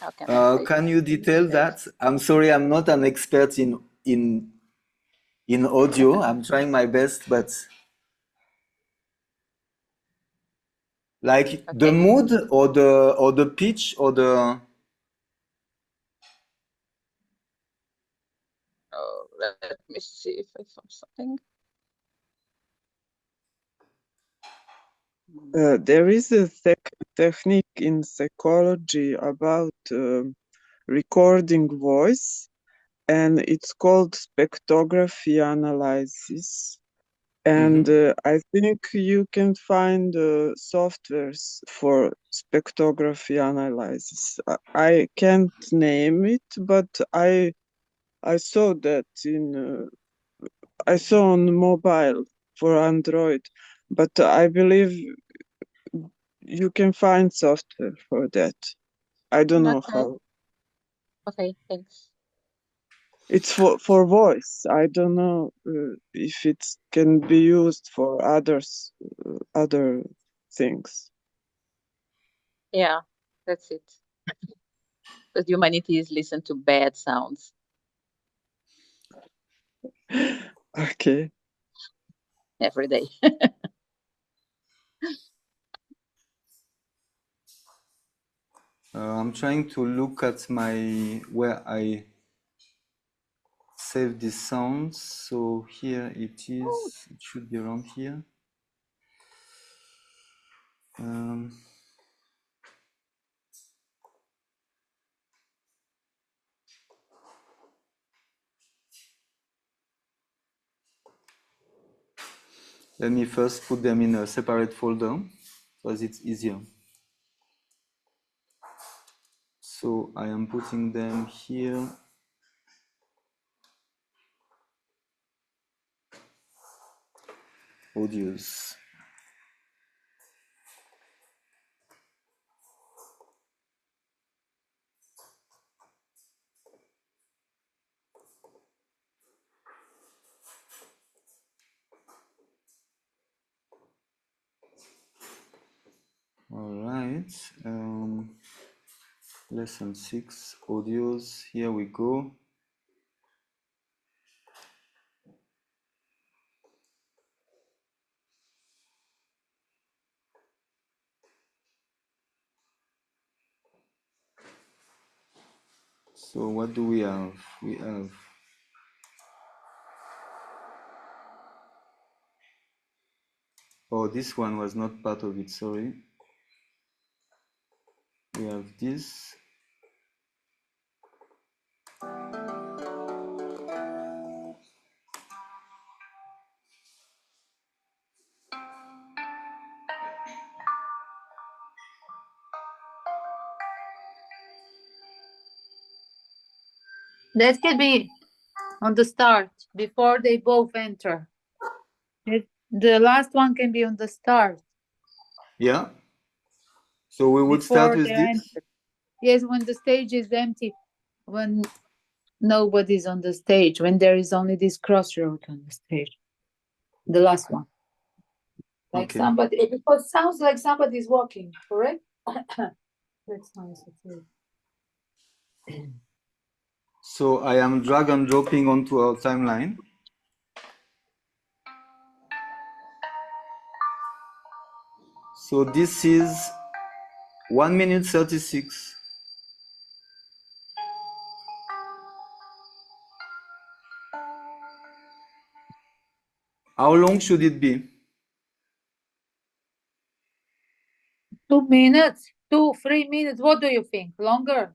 How can I say? Can you detail that? I'm sorry, I'm not an expert in audio. I'm trying my best, but like the Okay. mood or the pitch or the Oh, let me see if I found something. There is a technique in psychology about recording voice, and it's called spectrography analysis. And I think you can find softwares for spectrography analysis. I can't name it, but I saw that I saw on mobile for Android, but I believe you can find software for that. I don't know Okay. how. Okay, thanks. It's for voice. I don't know if it can be used for other things. Yeah, that's it. Because humanity is listen to bad sounds. Okay. Every day. I'm trying to look at where I save these sounds. So here it is. It should be around here. Let me first put them in a separate folder because it's easier. So I am putting them here. Audios. All right. Lesson 6 audios. Here we go. So what do we have? We have this one was not part of it, sorry. We have this. That could be on the start before they both enter. The last one can be on the start. Yeah. So we would start Before with they this. enter. Yes, when the stage is empty, when nobody's on the stage, when there is only this crossroad on the stage. The last one. Like Okay. somebody, because it sounds like somebody's walking, correct? That's nice. So I am drag and dropping onto our timeline. So this is 1 minute 36. How long should it be? 2 minutes, 3 minutes. What do you think? Longer?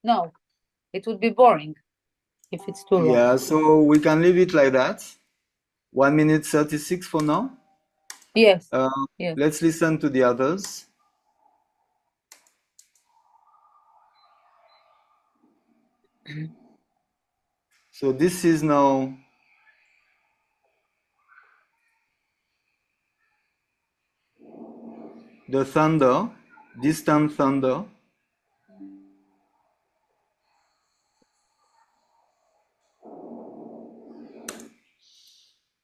No, it would be boring if it's too long. Yeah, so we can leave it like that. 1 minute 36 for now. Yes. Yes. Let's listen to the others. So this is now the thunder, distant thunder.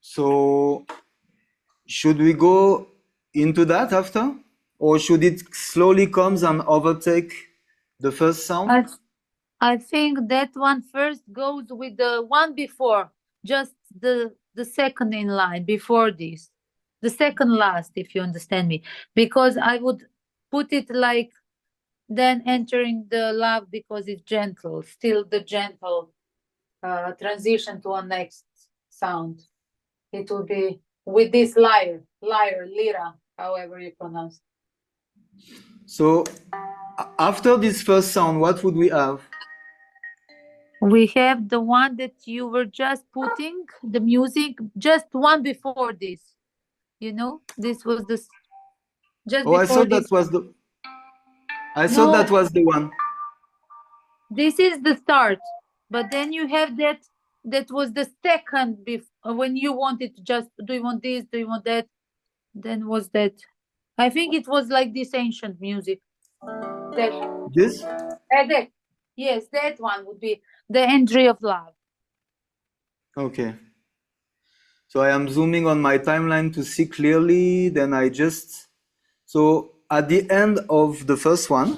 So should we go into that after? Or should it slowly comes and overtake the first sound? I think that one first goes with the one before, just the second in line before this, the second last, if you understand me, because I would put it like then entering the love because it's gentle, still the gentle transition to a next sound. It will be with this lira, however you pronounce. So after this first sound, what would we have? We have the one that you were just putting, the music, just one before this. You know, this was the just Oh, before I thought this. that was the. I No. thought that was the one. This is the start, but then you have that. That was the second when you wanted to just. Do you want this? Do you want that? Then was that? I think it was like this ancient music. That This? that yes, that one would be the entry of love. Okay. So I am zooming on my timeline to see clearly. Then I just. So at the end of the first one,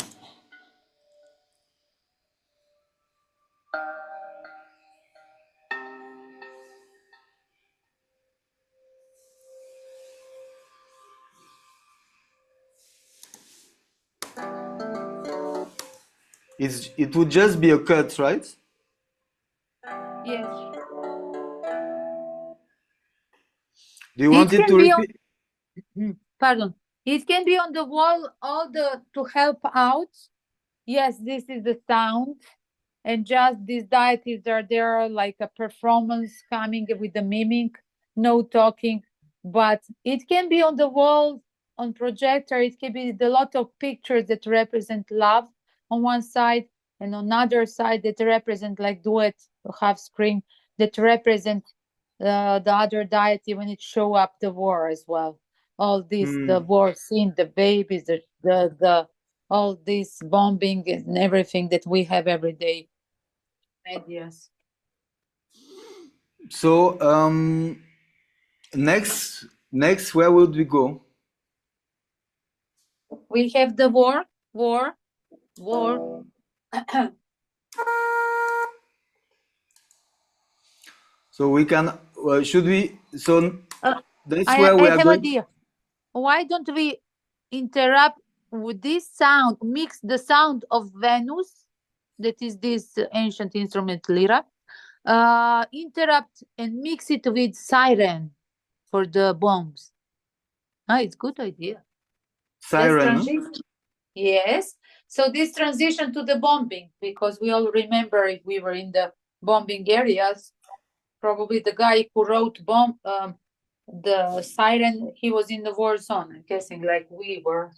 it would just be a cut, right? Yes. Do you want it to repeat? Pardon. It can be on the wall, to help out. Yes, this is the sound. And just these deities are there like a performance coming with the mimic, no talking. But it can be on the wall, on projector. It can be a lot of pictures that represent love on one side, and on other side that represent like duet, half screen, that represent the other deity when it show up the war as well. All this, the war scene, the babies, the all this bombing and everything that we have every day. Yes. So next, where would we go? We have the war. So we can. Should we? So that's I where we are have going. idea. Why don't we interrupt with this sound? Mix the sound of Venus, that is this ancient instrument lira. Interrupt and mix it with siren for the bombs. It's good idea. Siren. Yes. So this transition to the bombing, because we all remember if we were in the bombing areas, probably the guy who wrote the siren, he was in the war zone, I'm guessing, like we were.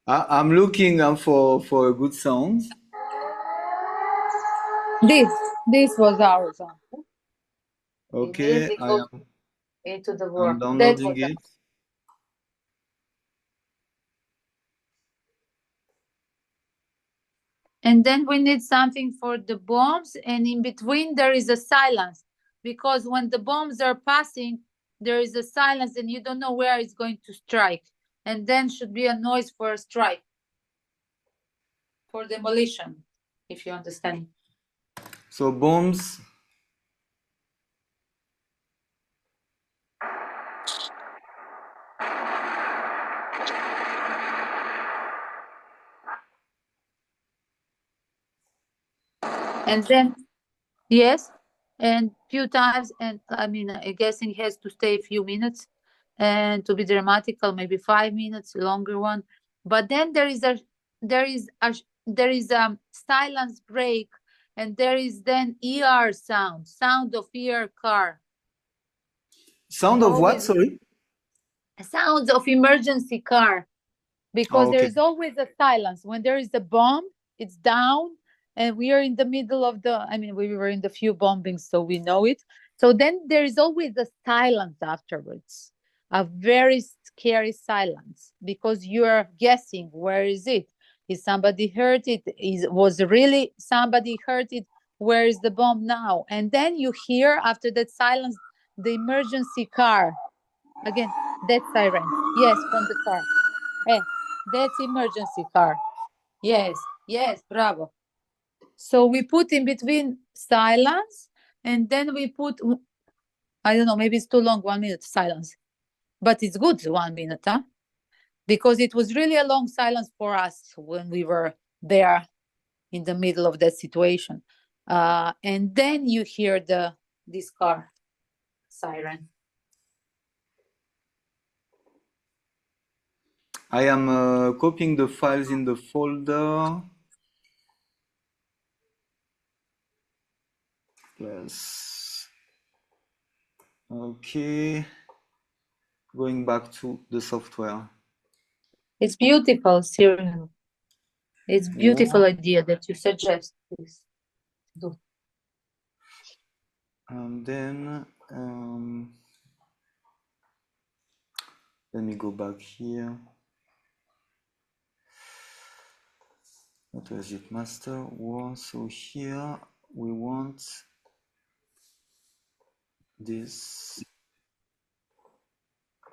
I'm looking for a good sound. This was our song. Okay, I am into the war. I'm downloading it. And then we need something for the bombs, and in between there is a silence, because when the bombs are passing, there is a silence and you don't know where it's going to strike. And then should be a noise for a strike, for demolition, if you understand. So bombs. And then, yes, and few times, and I mean, I guessing he has to stay a few minutes, and to be dramatical, maybe 5 minutes, longer one. But then there is a silence break, and there is then ER sound of ER car. Sound of what? Always Sorry. sounds of emergency car, because Oh, there okay. is always a silence when there is a bomb. It's down, and we are in the middle of the. I mean, we were in the few bombings, so we know it. So then there is always a silence afterwards, a very scary silence, because you are guessing, where is it? Is somebody hurt it? Was really somebody hurt it? Where is the bomb now? And then you hear, after that silence, the emergency car again. That siren, yes, from the car. That's emergency car. Yes, yes, bravo. So we put in between silence, and then we put, I don't know, maybe it's too long, 1 minute silence. But it's good, 1 minute, huh? Because it was really a long silence for us when we were there in the middle of that situation. And then you hear this car siren. I am copying the files in the folder. Yes. Okay. Going back to the software. It's beautiful, Cyril. It's beautiful idea that you suggest this. Do. And then let me go back here. What was it? Master war. So here we want this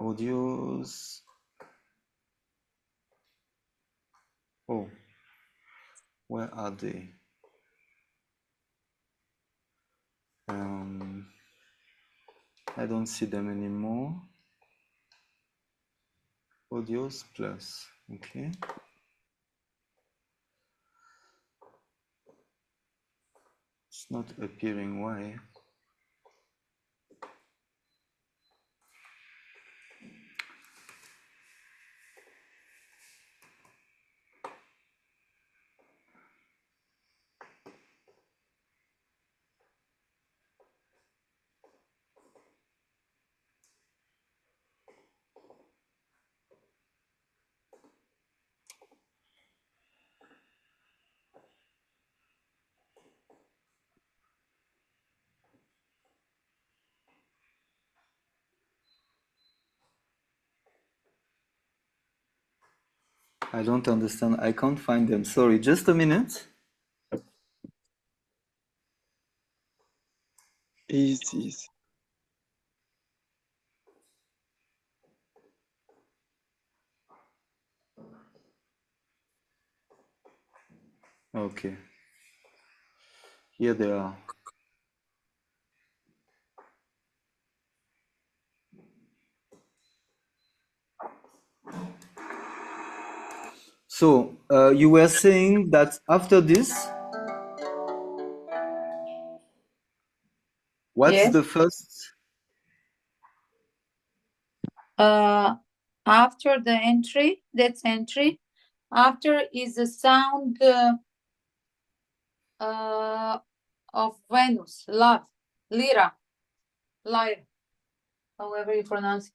audios. Oh, where are they? I don't see them anymore. Audios plus, okay. It's not appearing, why? I don't understand. I can't find them. Sorry, just a minute. Easy. Okay. Here they are. So you were saying that after this, what's Yes. the first? After the entry, that's entry. After is the sound of Venus, love, lyra, lyre, however you pronounce it.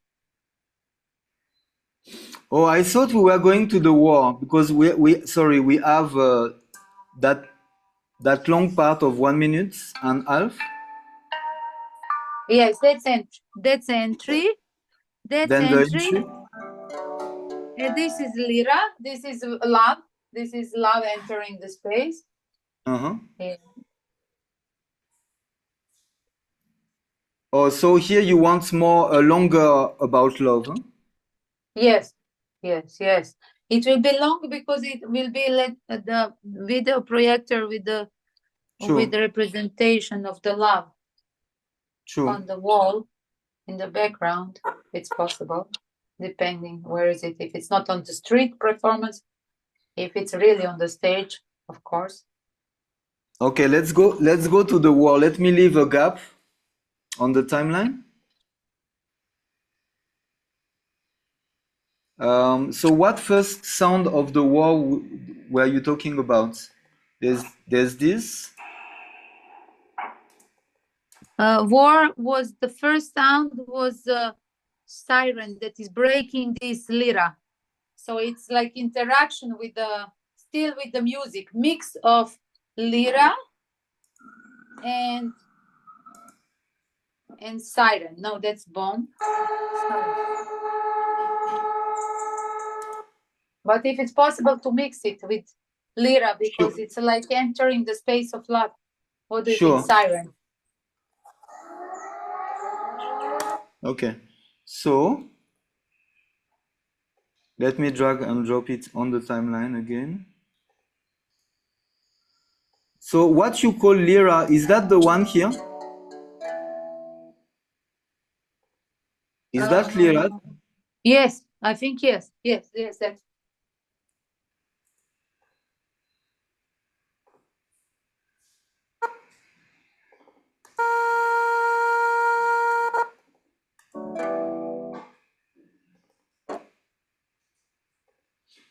Oh, I thought we were going to the war because we have that long part of 1 minute and half. Yes, that's entry. That's entry. That's Then the entry. entry. This is lyra. This is love. This is love entering the space. Yeah. Oh, so here you want more longer about love, huh? Yes, yes, yes. It will be long because it will be like the video projector with the representation of the love on the wall in the background. It's possible, depending where is it. If it's not on the street performance, if it's really on the stage, of course. Okay, let's go to the war. Let me leave a gap on the timeline. So what first sound of the war were you talking about? There's this. War was the first sound was siren that is breaking this lira. So it's like interaction with the still with the music, mix of lira and siren. No, that's bomb. Siren. But if it's possible to mix it with lira because Sure. it's like entering the space of love. What do you Sure. think, siren? Okay. So let me drag and drop it on the timeline again. So what you call lira, is that the one here? Is that lira? Yes, I think yes. Yes, that's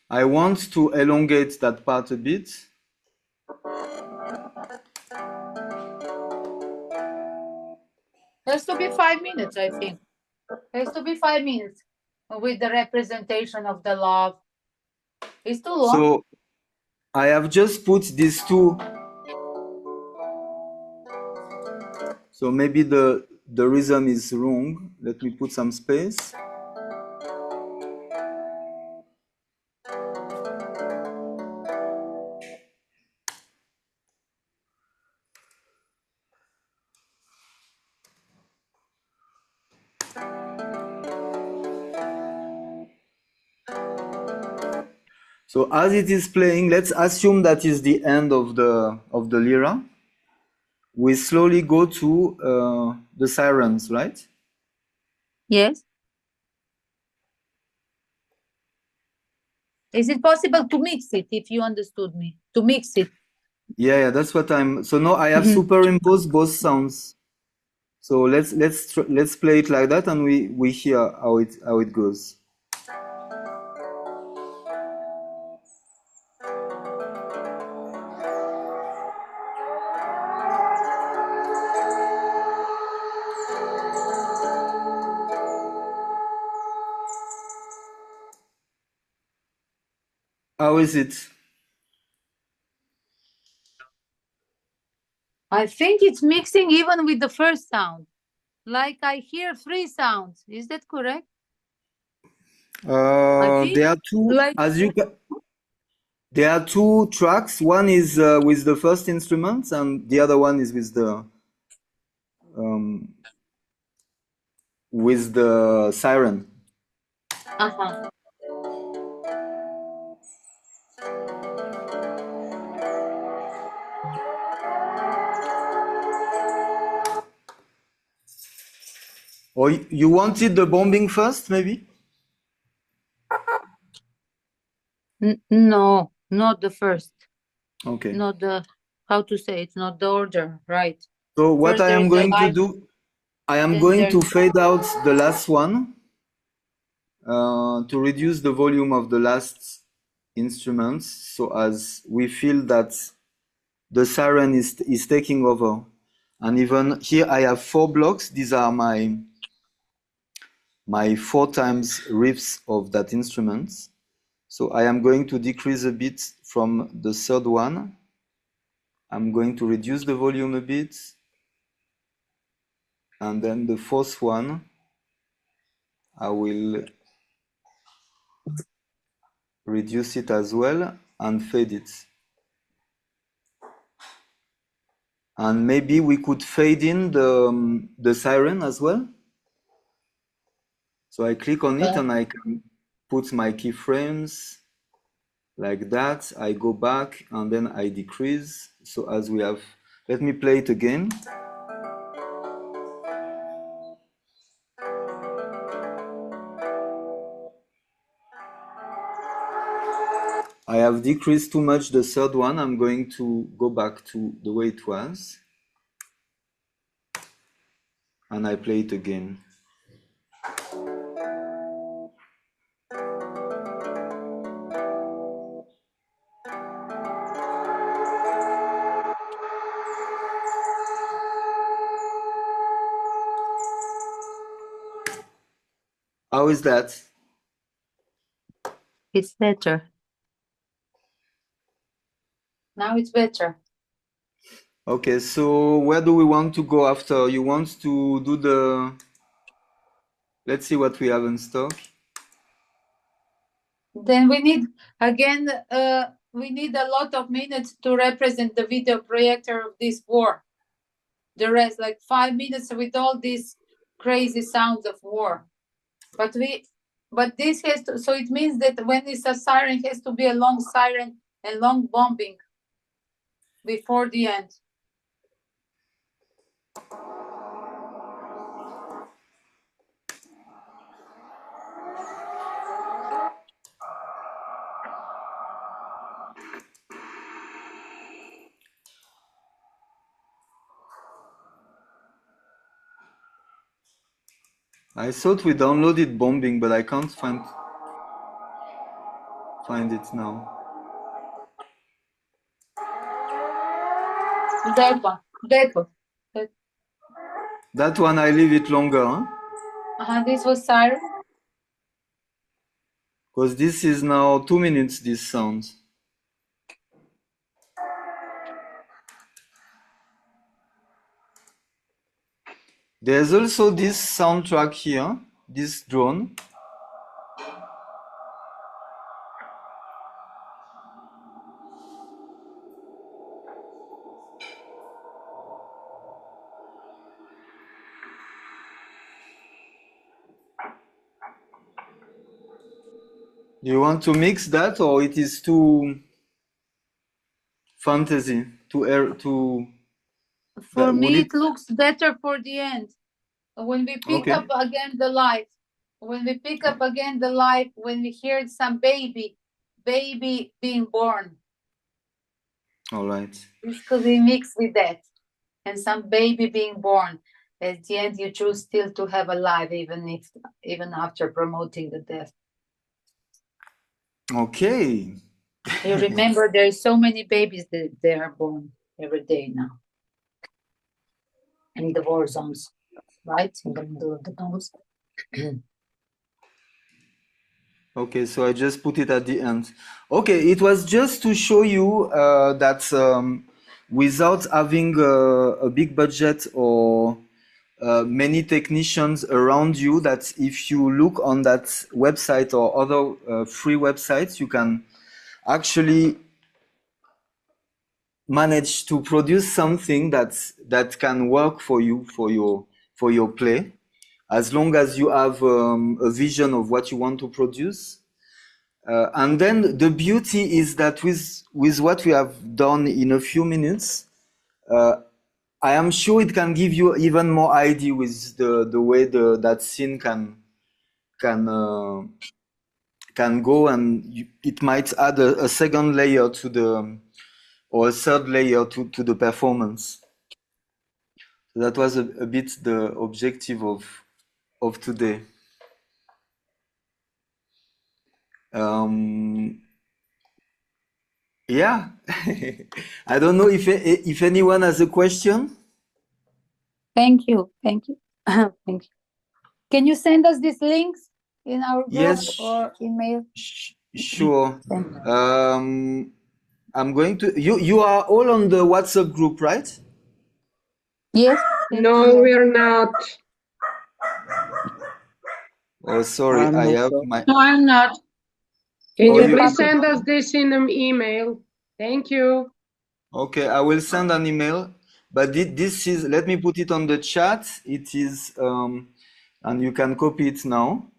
I want to elongate that part a bit. has to be 5 minutes, I think. Has to be 5 minutes with the representation of the love. It's too long. So I have just put these two. So maybe the rhythm is wrong. Let me put some space. So as it is playing, let's assume that is the end of the lira. We slowly go to the sirens, right? Yes. Is it possible to mix it, if you understood me? To mix it. Yeah, that's what I'm. So now I have superimposed both sounds. So let's play it like that, and we hear how it goes. How is it? I think it's mixing even with the first sound. Like I hear 3 sounds. Is that correct? I think There are two, like there are two tracks. One is with the first instrument, and the other one is with the siren. uh-huh. Or you wanted the bombing first, maybe? No, not the first. Okay. Not the how to say it's not the order, right? So what First I there am is the going to live, do, I am then going to there's fade out the last one to reduce the volume of the last instruments, so as we feel that the siren is taking over. And even here I have 4 blocks. These are my 4 times riffs of that instrument. So I am going to decrease a bit from the third one. I'm going to reduce the volume a bit. And then the fourth one, I will reduce it as well and fade it. And maybe we could fade in the siren as well. So I click on it and I can put my keyframes like that. I go back and then I decrease. So as we have, let me play it again. I have decreased too much the third one. I'm going to go back to the way it was. And I play it again. How is that? It's better. Now it's better. Okay, so where do we want to go after? You want to do the... Let's see what we have in stock. Then we need, again, we need a lot of minutes to represent the video projector of this war. The rest, like 5 minutes with all these crazy sounds of war. But this has to, so it means that when it's a siren, it has to be a long siren and long bombing before the end. I thought we downloaded bombing, but I can't find it now. That one. That one, I leave it longer, huh? This was siren. Because this is now 2 minutes, this sound. There's also this soundtrack here, this drone. Do you want to mix that, or it is too fantasy, too For me, it looks better for the end. When we pick up again the light, when we hear some baby being born. All right. This could be mixed with that. And some baby being born. At the end, you choose still to have a life, even after promoting the death. Okay. You remember there are so many babies that they are born every day now. In the war zones, right? In the middle of the zones. Okay, so I just put it at the end. Okay, it was just to show you that without having a big budget or many technicians around you, that if you look on that website or other free websites, you can actually manage to produce something that can work for you, for your play, as long as you have a vision of what you want to produce. And then the beauty is that with what we have done in a few minutes, I am sure it can give you even more idea with the way that scene can go, and it might add a second layer to or a third layer to the performance. So that was a bit the objective of today. Yeah, I don't know if anyone has a question. Thank you. Thank you. Can you send us these links in our group? Yes, or email? Sure. I'm going to. You are all on the WhatsApp group, right? Yes. No, we're not. Oh, sorry, I have my. No, I'm not. Can Oh, you you- please send us this in an email? Thank you. Okay, I will send an email. But this is. Let me put it on the chat. It is, and you can copy it now.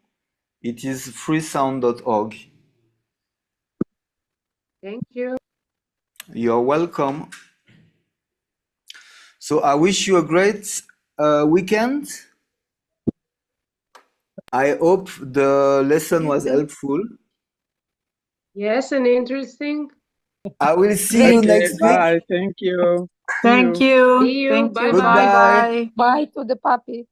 It is freesound.org. Thank you. You're welcome. So I wish you a great weekend. I hope the lesson was helpful. Yes, and interesting. I will see you Great. next week. Bye. Thank you. See Thank you. you. See you. Thank you. Bye-bye. Goodbye. Bye to the puppy.